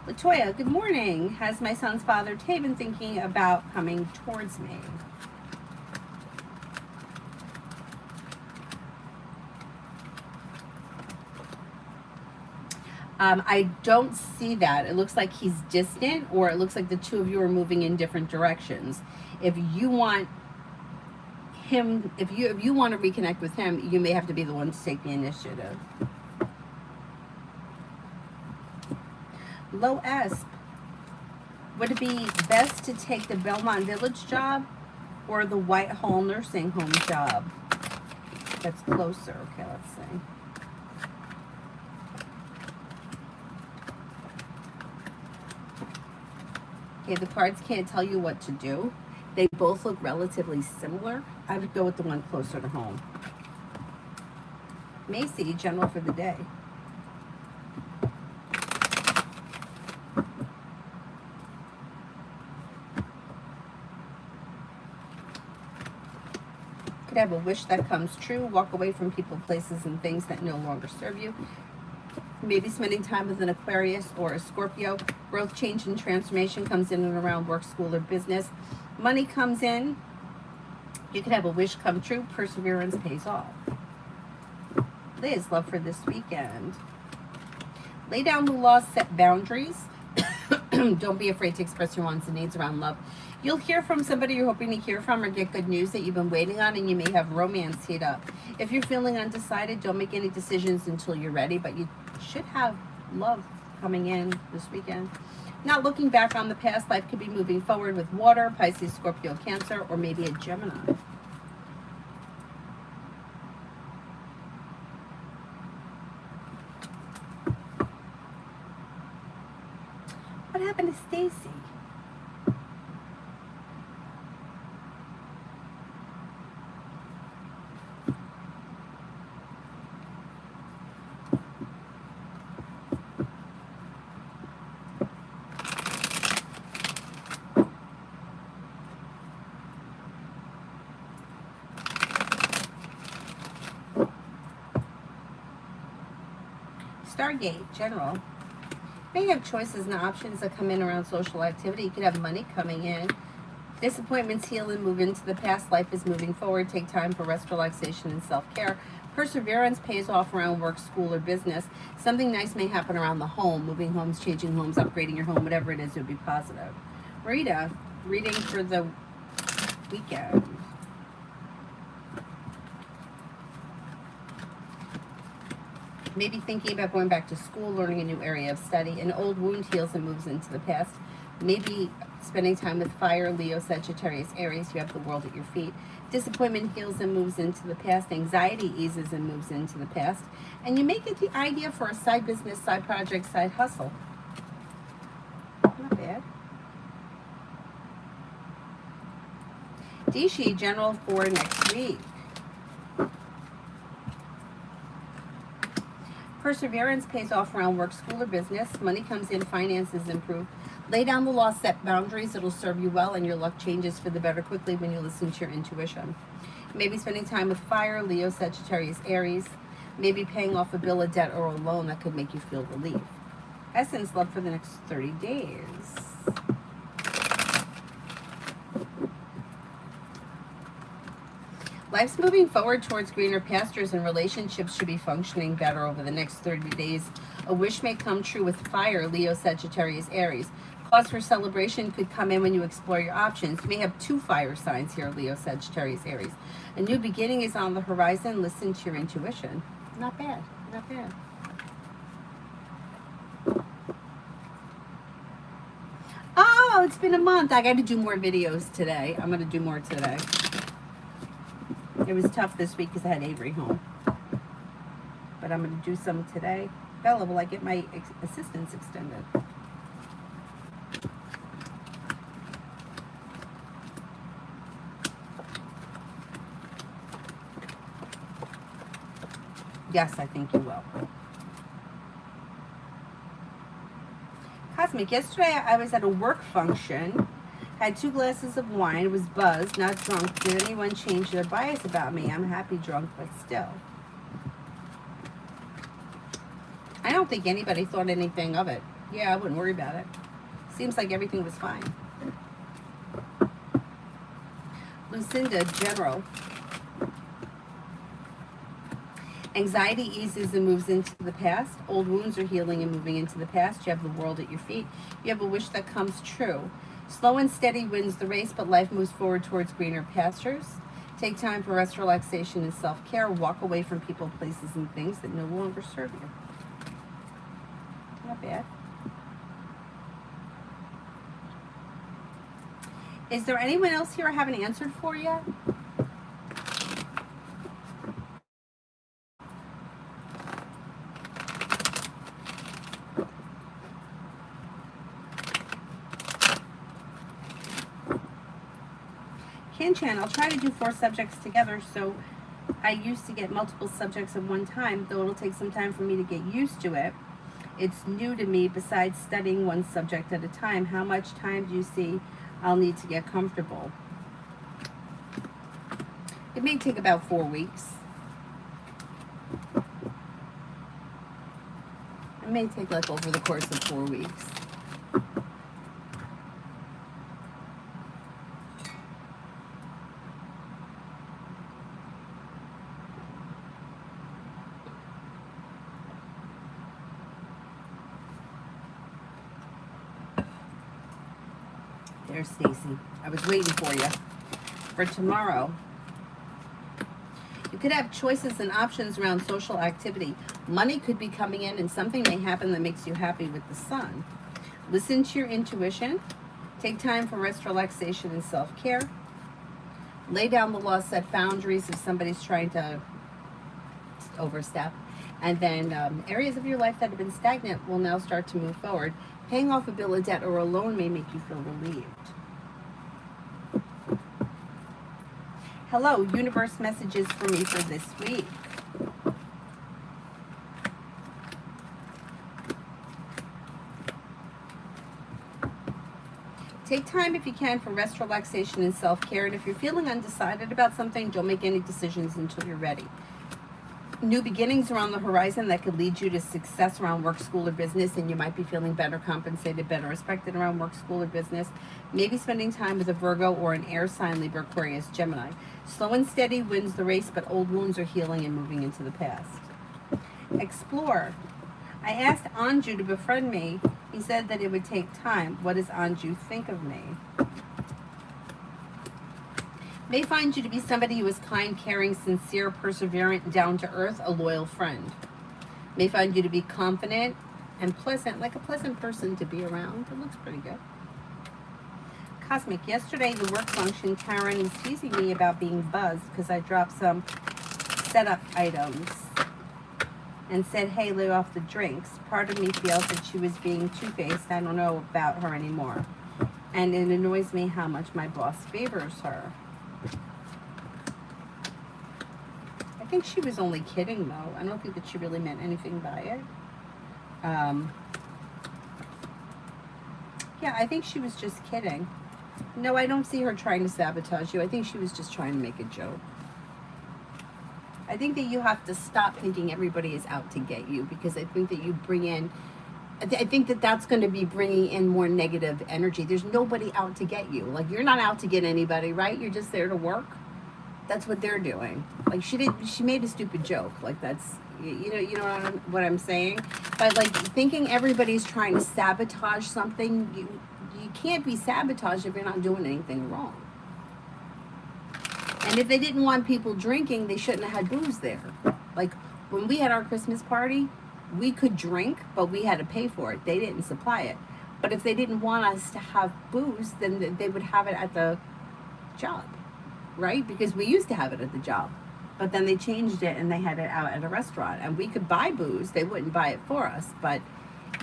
Speaker 1: Latoya, good morning. Has my son's father, Tay, been thinking about coming towards me? I don't see that. It looks like he's distant, or it looks like the two of you are moving in different directions. If you want him, if you want to reconnect with him, you may have to be the one to take the initiative. Low S. Would it be best to take the Belmont Village job or the Whitehall nursing home job? That's closer. Okay, let's see. Okay, the cards can't tell you what to do. They both look relatively similar. I would go with the one closer to home. Macy, general for the day. Could have a wish that comes true. Walk away from people, places, and things that no longer serve you. Maybe spending time with an Aquarius or a Scorpio. Growth, change, and transformation comes in and around work, school, or business. Money comes in. You could have a wish come true. Perseverance pays off. Liz, love for this weekend. Lay down the law, set boundaries. Don't be afraid to express your wants and needs around love. You'll hear from somebody you're hoping to hear from or get good news that you've been waiting on, and you may have romance heat up. If you're feeling undecided, don't make any decisions until you're ready, but you should have love coming in this weekend. Not looking back on the past, life could be moving forward with water, Pisces, Scorpio, Cancer, or maybe a Gemini. What happened to Stacy? Stargate, general. You may have choices and options that come in around social activity. You could have money coming in. Disappointments heal and move into the past. Life is moving forward. Take time for rest, relaxation, and self-care. Perseverance pays off around work, school, or business. Something nice may happen around the home. Moving homes, changing homes, upgrading your home, whatever it is, it would be positive. Rita, reading for the weekend. Maybe thinking about going back to school, learning a new area of study. An old wound heals and moves into the past. Maybe spending time with fire, Leo, Sagittarius, Aries. You have the world at your feet. Disappointment heals and moves into the past. Anxiety eases and moves into the past. And you may get the idea for a side business, side project, side hustle. Not bad. Dishi, general for next week. Perseverance pays off around work, school, or business. Money comes in, finances improve. Lay down the law, set boundaries. It'll serve you well, and your luck changes for the better quickly when you listen to your intuition. Maybe spending time with fire, Leo, Sagittarius, Aries. Maybe paying off a bill, a debt, or a loan that could make you feel relief. Essence, love for the next 30 days. Life's moving forward towards greener pastures, and relationships should be functioning better over the next 30 days. A wish may come true with fire, Leo, Sagittarius, Aries. Cause for celebration could come in when you explore your options. You may have two fire signs here, Leo, Sagittarius, Aries. A new beginning is on the horizon. Listen to your intuition. Not bad, not bad. Oh, it's been a month. I got to do more videos today. I'm going to do more today. It was tough this week because I had Avery home. But I'm going to do some today. Bella, will I get my assistance extended? Yes, I think you will. Cosmic, yesterday I was at a work function, had 2 glasses of wine, was buzzed, not drunk. Did anyone change their bias about me? I'm happy drunk, but still. I don't think anybody thought anything of it. Yeah, I wouldn't worry about it. Seems like everything was fine. Lucinda, general. Anxiety eases and moves into the past. Old wounds are healing and moving into the past. You have the world at your feet. You have a wish that comes true. Slow and steady wins the race, but life moves forward towards greener pastures. Take time for rest, relaxation, and self-care. Walk away from people, places, and things that no longer serve you. Not bad. Is there anyone else here I haven't answered for yet? Chan, I'll try to do 4 subjects together, so I used to get multiple subjects at one time, though it'll take some time for me to get used to it. It's new to me. Besides studying one subject at a time, how much time do you see I'll need to get comfortable? It may take about 4 weeks. It may take like over the course of 4 weeks. There's Stacy. I was waiting for you. For tomorrow, you could have choices and options around social activity. Money could be coming in and something may happen that makes you happy with the sun. Listen to your intuition. Take time for rest, relaxation, and self-care. Lay down the law, set boundaries if somebody's trying to overstep. And then areas of your life that have been stagnant will now start to move forward. Paying off a bill of debt or a loan may make you feel relieved. Hello, universe messages for me for this week. Take time if you can for rest, relaxation, and self-care. And if you're feeling undecided about something, don't make any decisions until you're ready. New beginnings are on the horizon that could lead you to success around work, school, or business, and you might be feeling better compensated, better respected around work, school, or business. Maybe spending time with a Virgo or an air sign, Libra, Aquarius, Gemini. Slow and steady wins the race, but old wounds are healing and moving into the past. Explore. I asked Anju to befriend me. He said that it would take time. What does Anju think of me? May find you to be somebody who is kind, caring, sincere, perseverant, down to earth, a loyal friend. May find you to be confident and pleasant, like a pleasant person to be around. It looks pretty good. Cosmic, yesterday the work function, Karen was teasing me about being buzzed because I dropped some setup items and said, hey, lay off the drinks. Part of me feels that she was being two-faced. I don't know about her anymore. And it annoys me how much my boss favors her. I think she was only kidding, though. I don't think that she really meant anything by it. Yeah, I think she was just kidding. No, I don't see her trying to sabotage you. I think she was just trying to make a joke. I think that you have to stop thinking everybody is out to get you, because I think that you bring in, I think that that's going to be bringing in more negative energy. There's nobody out to get you. Like, you're not out to get anybody, right? You're just there to work. That's what they're doing. Like, she made a stupid joke. Like, that's, you know what I'm saying? But like, thinking everybody's trying to sabotage something, you can't be sabotaged if you're not doing anything wrong. And if they didn't want people drinking, they shouldn't have had booze there. Like, when we had our Christmas party, we could drink, but we had to pay for it. They didn't supply it. But if they didn't want us to have booze, then they would have it at the job, right? Because we used to have it at the job. But then they changed it and they had it out at a restaurant. And we could buy booze. They wouldn't buy it for us. But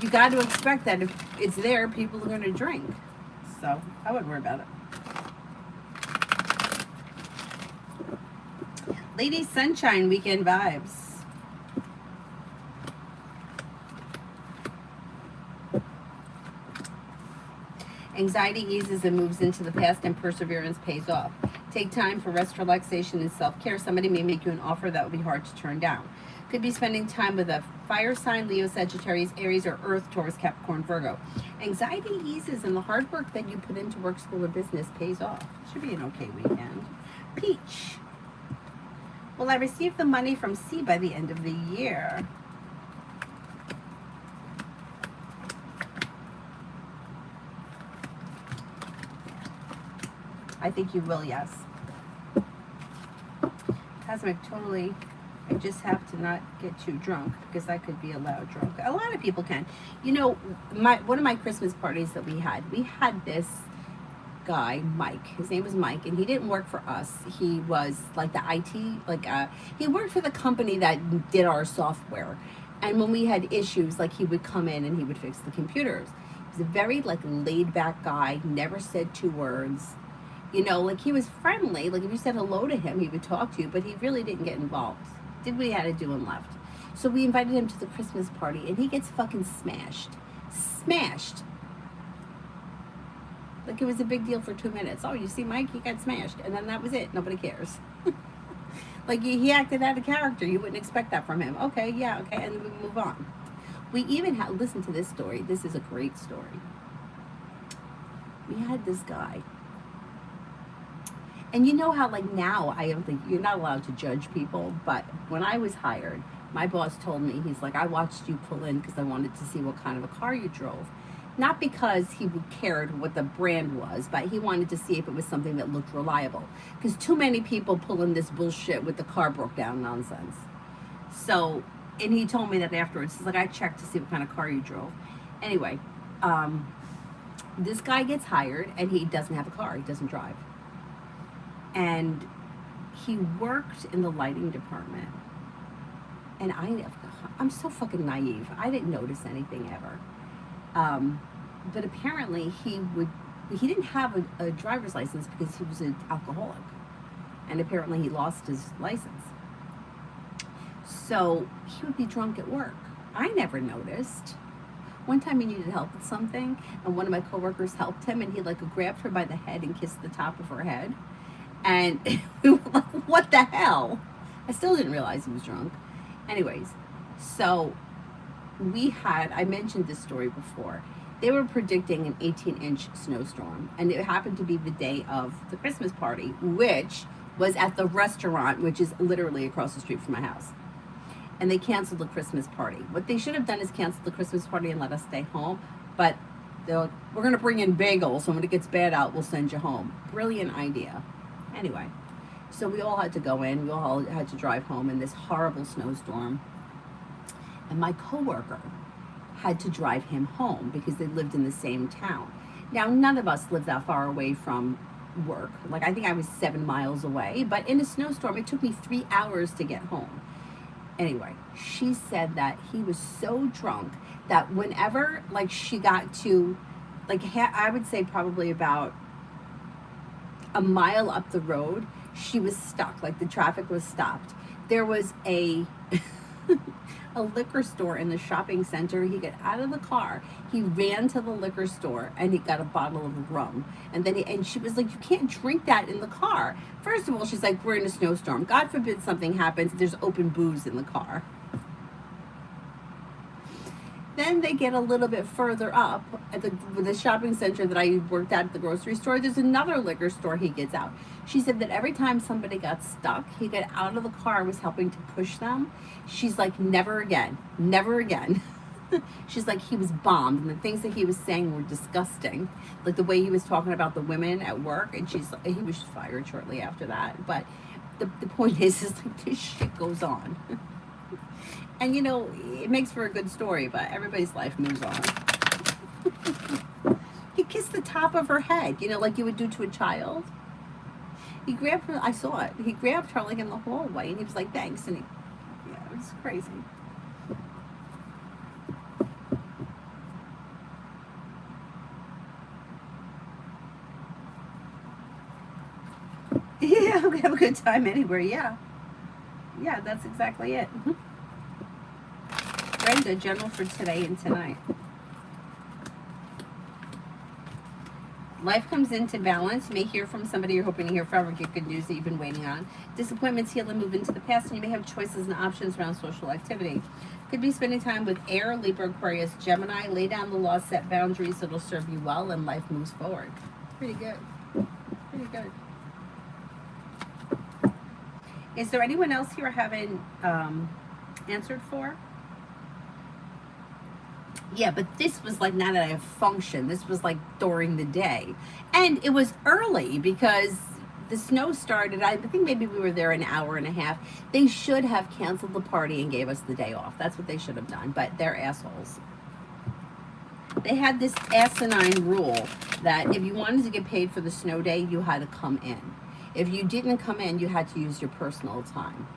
Speaker 1: you got to expect that if it's there, people are going to drink. So I wouldn't worry about it. Lady Sunshine weekend vibes. Anxiety eases and moves into the past, and perseverance pays off. Take time for rest, relaxation, and self-care. Somebody may make you an offer that will be hard to turn down. Could be spending time with a fire sign, Leo, Sagittarius, Aries, or Earth, Taurus, Capricorn, Virgo. Anxiety eases, and the hard work that you put into work, school, or business pays off. Should be an okay weekend. Peach. Will I receive the money from C by the end of the year? I think you will, yes. Cosmic, totally. I just have to not get too drunk because I could be a loud drunk. A lot of people can. You know, one of my Christmas parties that we had this guy, Mike. His name was Mike, and he didn't work for us. He was like the IT, he worked for the company that did our software. And when we had issues, like he would come in and he would fix the computers. He was a very like laid back guy, never said two words. You know, like he was friendly. Like if you said hello to him, he would talk to you, but he really didn't get involved. Did what he had to do and left. So we invited him to the Christmas party, and he gets fucking smashed. Smashed. Like it was a big deal for 2 minutes. Oh, you see Mike, he got smashed. And then that was it. Nobody cares. Like he acted out of character. You wouldn't expect that from him. Okay, yeah, okay. And then we move on. We even had, listen to this story. This is a great story. We had this guy. And you know how like now, I don't think, you're not allowed to judge people. But when I was hired, my boss told me, he's like, I watched you pull in because I wanted to see what kind of a car you drove. Not because he cared what the brand was, but he wanted to see if it was something that looked reliable. Because too many people pull in this bullshit with the car broke down nonsense. So, and he told me that afterwards. He's like, I checked to see what kind of car you drove. Anyway, this guy gets hired and he doesn't have a car. He doesn't drive. And he worked in the lighting department. And I'm so fucking naive. I didn't notice anything ever. But apparently he didn't have a driver's license because he was an alcoholic. And apparently he lost his license. So he would be drunk at work. I never noticed. One time he needed help with something, and one of my coworkers helped him, and he like grabbed her by the head and kissed the top of her head. And we were like, what the hell? I still didn't realize he was drunk. Anyways, so I mentioned this story before. They were predicting an 18-inch snowstorm, and it happened to be the day of the Christmas party, which was at the restaurant, which is literally across the street from my house. And they canceled the Christmas party. What they should have done is cancel the Christmas party and let us stay home, but they're like, we're going to bring in bagels, so when it gets bad out, we'll send you home. Brilliant idea. Anyway, so we all had to go in. We all had to drive home in this horrible snowstorm. And my coworker had to drive him home because they lived in the same town. Now, none of us lived that far away from work. Like, I think I was 7 miles away. But in a snowstorm, it took me 3 hours to get home. Anyway, she said that he was so drunk that whenever, like, she got to, like, I would say probably about a mile up the road, she was stuck. Like the traffic was stopped. There was a liquor store in the shopping center. He got out of the car. He ran to the liquor store and he got a bottle of rum. And then and she was like, you can't drink that in the car. First of all, she's like, we're in a snowstorm. God forbid something happens. There's open booze in the car. Then they get a little bit further up at the shopping center that I worked at the grocery store. There's another liquor store he gets out. She said that every time somebody got stuck, he got out of the car, was helping to push them. She's like, never again, never again. She's like, he was bombed, and the things that he was saying were disgusting. Like the way he was talking about the women at work, and he was fired shortly after that. But the point is like this shit goes on. And, you know, it makes for a good story, but everybody's life moves on. He kissed the top of her head, you know, like you would do to a child. He grabbed her, I saw it. He grabbed her, like, in the hallway, and he was like, thanks. And yeah, it was crazy. Yeah, we have a good time anywhere, yeah. Yeah, that's exactly it. Brenda, general for today and tonight. Life comes into balance. You may hear from somebody you're hoping to hear from or get good news that you've been waiting on. Disappointments heal and move into the past, and you may have choices and options around social activity. Could be spending time with air, Libra, Aquarius, Gemini. Lay down the law, set boundaries that'll serve you well, and life moves forward. Pretty good. Pretty good. Is there anyone else here I haven't answered for? Yeah, but this was like not at a function. This was like during the day. And it was early because the snow started. I think maybe we were there an hour and a half. They should have canceled the party and gave us the day off. That's what they should have done, but they're assholes. They had this asinine rule that if you wanted to get paid for the snow day, you had to come in. If you didn't come in, you had to use your personal time.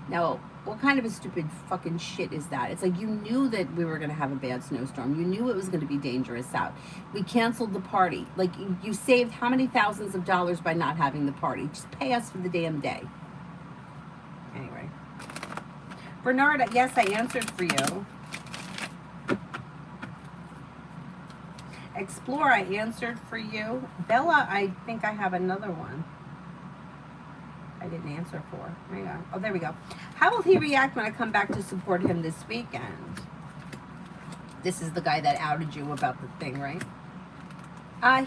Speaker 1: Now, what kind of a stupid fucking shit is that? It's like you knew that we were going to have a bad snowstorm. You knew it was going to be dangerous out. We canceled the party. Like, you saved how many thousands of dollars by not having the party? Just pay us for the damn day. Anyway. Bernard, yes, I answered for you. Explore, I answered for you. Bella, I think I have another one I didn't answer for. Hang on. Oh, there we go. How will he react when I come back to support him this weekend? This is the guy that outed you about the thing, right?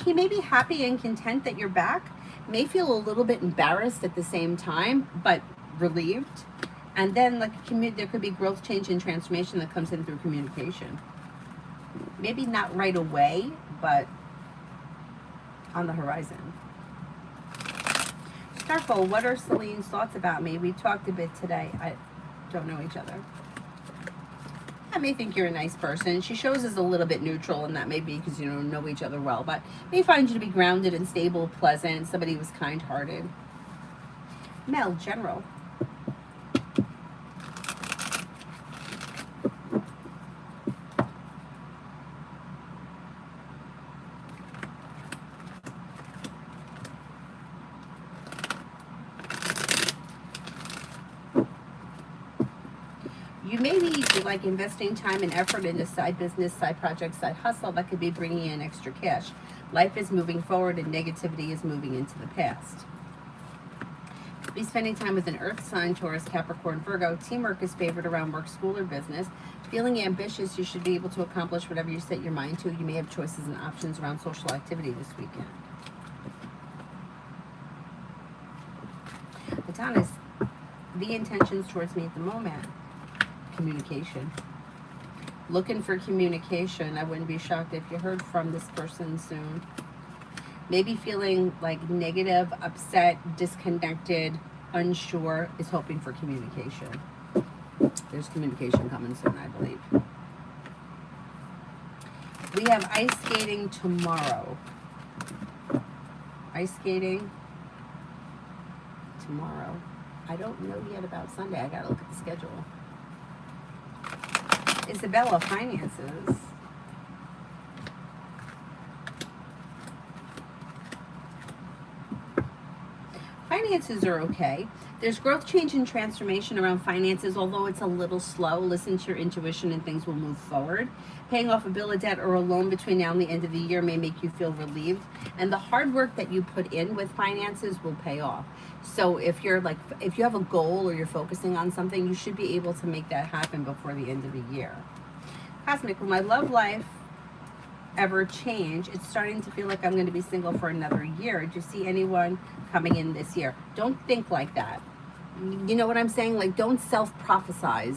Speaker 1: He may be happy and content that you're back. May feel a little bit embarrassed at the same time, but relieved. And then like there could be growth, change, and transformation that comes in through communication. Maybe not right away, but on the horizon. Starful, what are Celine's thoughts about me? We talked a bit today. I don't know each other. I may think you're a nice person. She shows us a little bit neutral, and that may be because you don't know each other well, but may find you to be grounded and stable, pleasant, somebody who was kind-hearted. Mel, general. You may be like investing time and effort into side business, side project, side hustle that could be bringing in extra cash. Life is moving forward and negativity is moving into the past. Be spending time with an earth sign, Taurus, Capricorn, Virgo. Teamwork is favored around work, school, or business. Feeling ambitious, you should be able to accomplish whatever you set your mind to. You may have choices and options around social activity this weekend. Adonis, the intentions towards me at the moment. Communication. Looking for communication. I wouldn't be shocked if you heard from this person soon. Maybe feeling like negative, upset, disconnected, unsure, is hoping for communication. There's communication coming soon, I believe. We have ice skating tomorrow. Ice skating tomorrow. I don't know yet about Sunday. I gotta look at the schedule. Isabella, finances. Finances are okay. There's growth, change, and transformation around finances, although it's a little slow. Listen to your intuition and things will move forward. Paying off a bill of debt or a loan between now and the end of the year may make you feel relieved. And the hard work that you put in with finances will pay off. So if you have a goal or you're focusing on something, you should be able to make that happen before the end of the year. Cosmic, will my love life ever change? It's starting to feel like I'm going to be single for another year. Do you see anyone coming in this year? Don't think like that. You know what I'm saying? Like, don't self-prophesize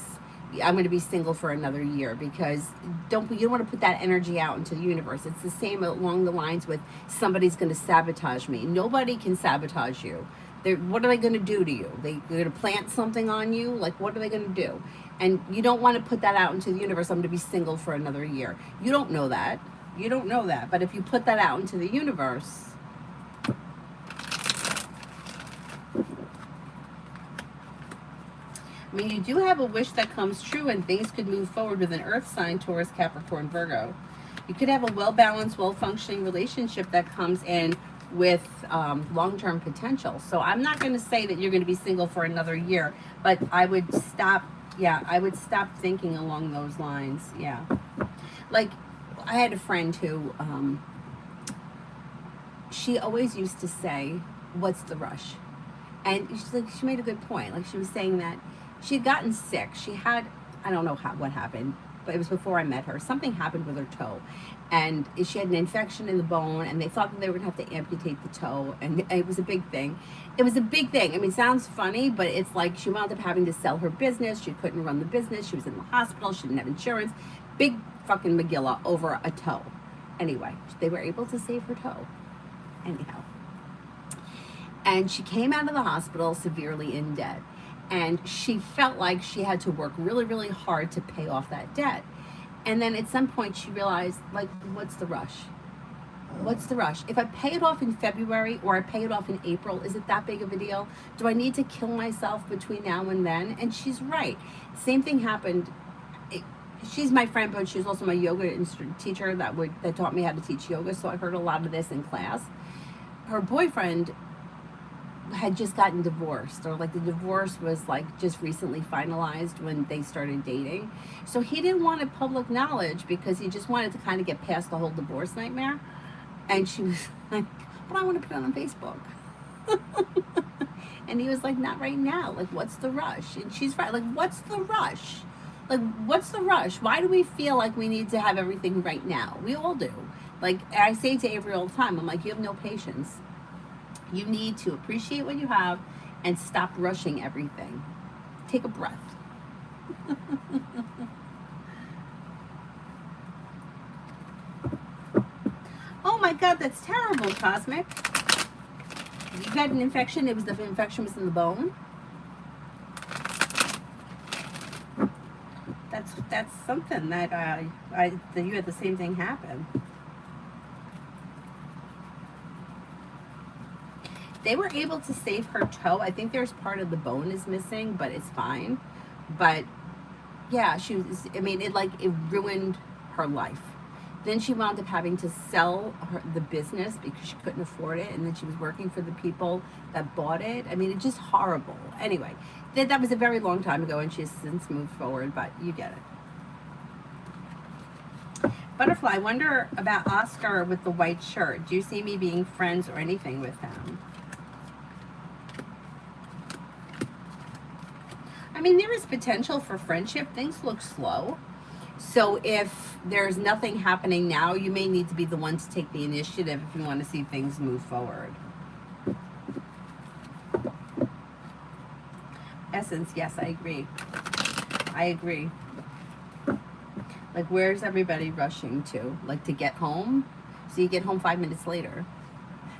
Speaker 1: I'm going to be single for another year, because you don't want to put that energy out into the universe. It's the same along the lines with somebody's going to sabotage me. Nobody can sabotage you. What are they going to do to you? They're going to plant something on you? Like, what are they going to do? And you don't want to put that out into the universe. I'm going to be single for another year. You don't know that. You don't know that. But if you put that out into the universe, I mean, you do have a wish that comes true, and things could move forward with an earth sign, Taurus, Capricorn, Virgo. You could have a well-balanced, well-functioning relationship that comes in with long-term potential. So I'm not going to say that you're going to be single for another year, but I would stop. Yeah, I would stop thinking along those lines. Yeah. Like, I had a friend who she always used to say, "What's the rush?" And she's like, she made a good point. Like, she was saying that she had gotten sick. She had, I don't know what happened, but it was before I met her. Something happened with her toe, and she had an infection in the bone, and they thought that they were gonna have to amputate the toe, and it was a big thing. It was a big thing. I mean, it sounds funny, but it's like she wound up having to sell her business. She couldn't run the business. She was in the hospital. She didn't have insurance. Big fucking Megillah over a toe. Anyway, they were able to save her toe. Anyhow. And she came out of the hospital severely in debt. And she felt like she had to work really, really hard to pay off that debt. And then at some point she realized, like, what's the rush? What's the rush? If I pay it off in February or I pay it off in April, is it that big of a deal? Do I need to kill myself between now and then? And she's right. Same thing happened. She's my friend, but she's also my yoga teacher that taught me how to teach yoga. So I heard a lot of this in class. Her boyfriend had just gotten divorced, or like the divorce was like just recently finalized when they started dating. So he didn't want it public knowledge because he just wanted to kind of get past the whole divorce nightmare. And she was like, but I want to put it on Facebook. And he was like, not right now. Like, what's the rush? And she's right. Like, what's the rush? Like, what's the rush? Why do we feel like we need to have everything right now? We all do. Like, I say to Avery all the time, I'm like, you have no patience. You need to appreciate what you have and stop rushing everything. Take a breath. Oh my God, that's terrible, Cosmic. You got an infection. The infection was in the bone. That's something that that you had the same thing happen. They were able to save her toe. I think there's part of the bone is missing, but it's fine. But yeah, it ruined her life. Then she wound up having to sell the business because she couldn't afford it, and then she was working for the people that bought it. I mean, it's just horrible. Anyway, that was a very long time ago, and she's since moved forward, but you get it. Butterfly, I wonder about Oscar with the white shirt. Do you see me being friends or anything with him? I mean, there is potential for friendship. Things look slow. So if there's nothing happening now, you may need to be the one to take the initiative if you want to see things move forward. Essence, yes, I agree. I agree. Like, where's everybody rushing to? Like, to get home? So you get home 5 minutes later.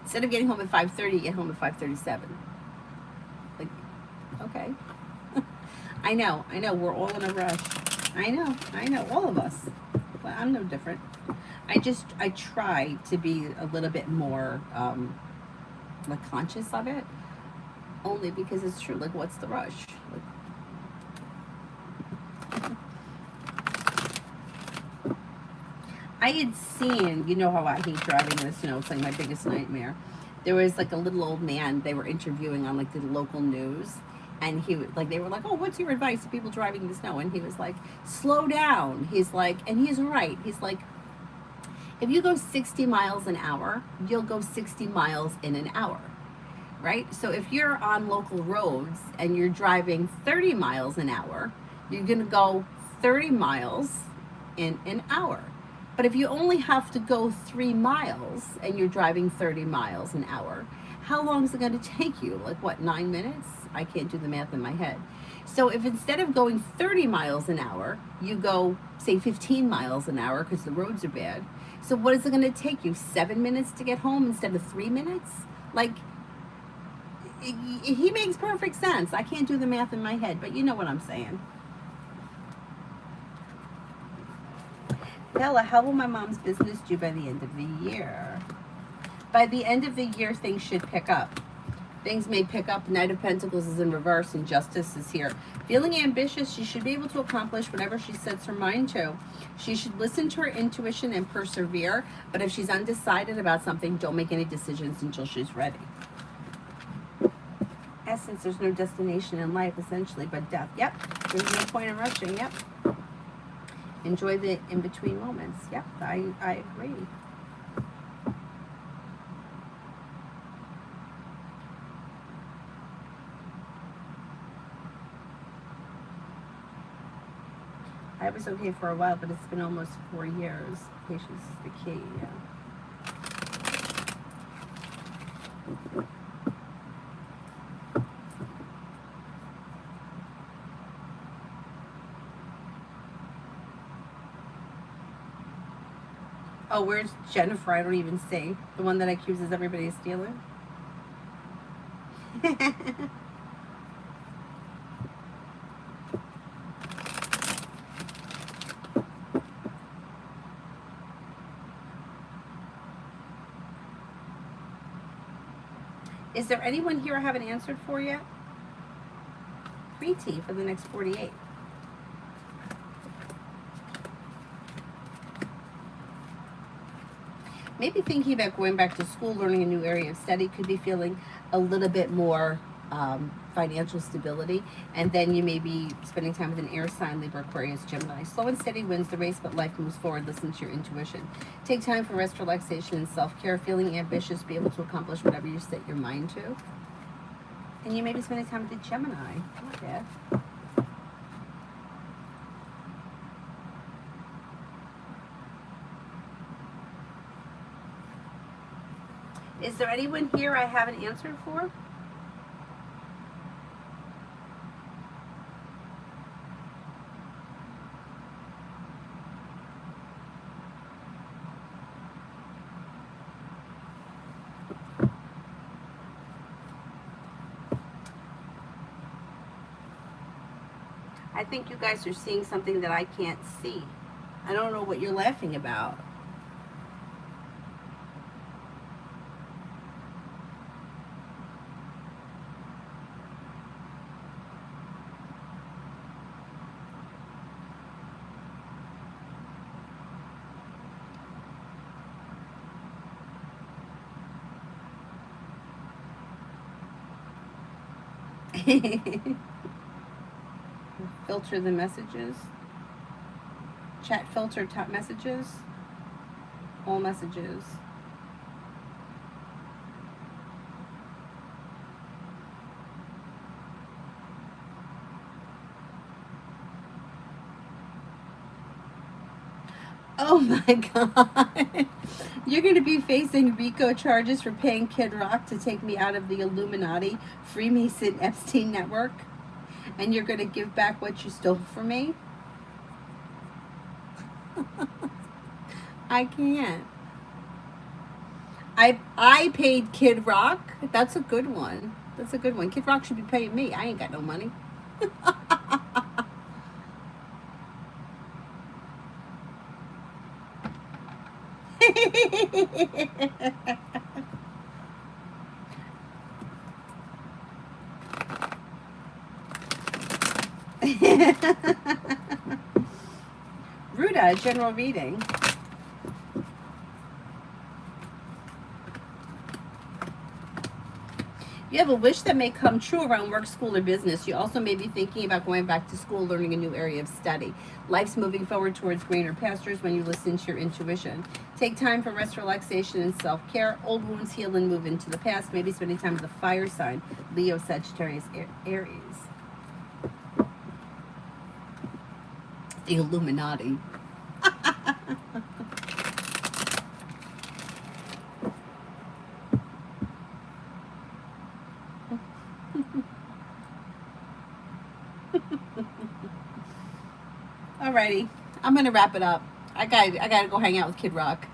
Speaker 1: Instead of getting home at 5:30, you get home at 5:37. Like, okay. I know, we're all in a rush. I know, all of us. But I'm no different. I try to be a little bit more, like, conscious of it. Only because it's true. Like, what's the rush? Like, I had seen, you know how I hate driving in the snow. It's like my biggest nightmare. There was like a little old man they were interviewing on like the local news. And they were like, oh, what's your advice to people driving in the snow? And he was like, slow down. He's like, and he's right. He's like, if you go 60 miles an hour, you'll go 60 miles in an hour, right? So if you're on local roads and you're driving 30 miles an hour, you're going to go 30 miles in an hour. But if you only have to go 3 miles and you're driving 30 miles an hour, how long is it going to take you? Like, what, 9 minutes? I can't do the math in my head. So if instead of going 30 miles an hour, you go, say, 15 miles an hour because the roads are bad, so what is it going to take you? 7 minutes to get home instead of 3 minutes? Like, he makes perfect sense. I can't do the math in my head, but you know what I'm saying. Bella, how will my mom's business do by the end of the year? By the end of the year, things should pick up. Things may pick up. Knight of Pentacles is in reverse and Justice is here. Feeling ambitious, she should be able to accomplish whatever she sets her mind to. She should listen to her intuition and persevere. But if she's undecided about something, don't make any decisions until she's ready. Essence, there's no destination in life, essentially, but death. Yep. There's no point in rushing. Yep. Enjoy the in-between moments. Yep, I agree. I was okay for a while, but it's been almost 4 years. Patience is the key, yeah. Oh, where's Jennifer? I don't even see. The one that accuses everybody of stealing? Is there anyone here I haven't answered for yet? 3T for the next 48. Maybe thinking about going back to school, learning a new area of study, could be feeling a little bit more financial stability. And then you may be spending time with an air sign, Libra, Aquarius, Gemini. Slow and steady wins the race, but life moves forward. Listen to your intuition. Take time for rest, relaxation, and self-care. Feeling ambitious, be able to accomplish whatever you set your mind to. And you may be spending time with a Gemini. Not bad. Is there anyone here I haven't answered for? I think you guys are seeing something that I can't see. I don't know what you're laughing about. Filter the messages. Chat filter top messages. All messages. Oh my God. You're going to be facing RICO charges for paying Kid Rock to take me out of the Illuminati, Freemason, Epstein network. And you're going to give back what you stole from me? I can't. I paid Kid Rock. That's a good one. That's a good one. Kid Rock should be paying me. I ain't got no money. Ruda, general reading. You have a wish that may come true around work, school, or business. You also may be thinking about going back to school, learning a new area of study. Life's moving forward towards greener pastures when you listen to your intuition. Take time for rest, relaxation, and self-care. Old wounds heal and move into the past. Maybe spending time with a fire sign, Leo, Sagittarius, Aries. The Illuminati. Alrighty, I'm gonna wrap it up. I gotta go hang out with Kid Rock.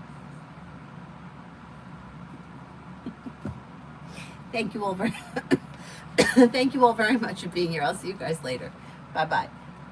Speaker 1: Thank you all very thank you all very much for being here. I'll see you guys later. Bye bye.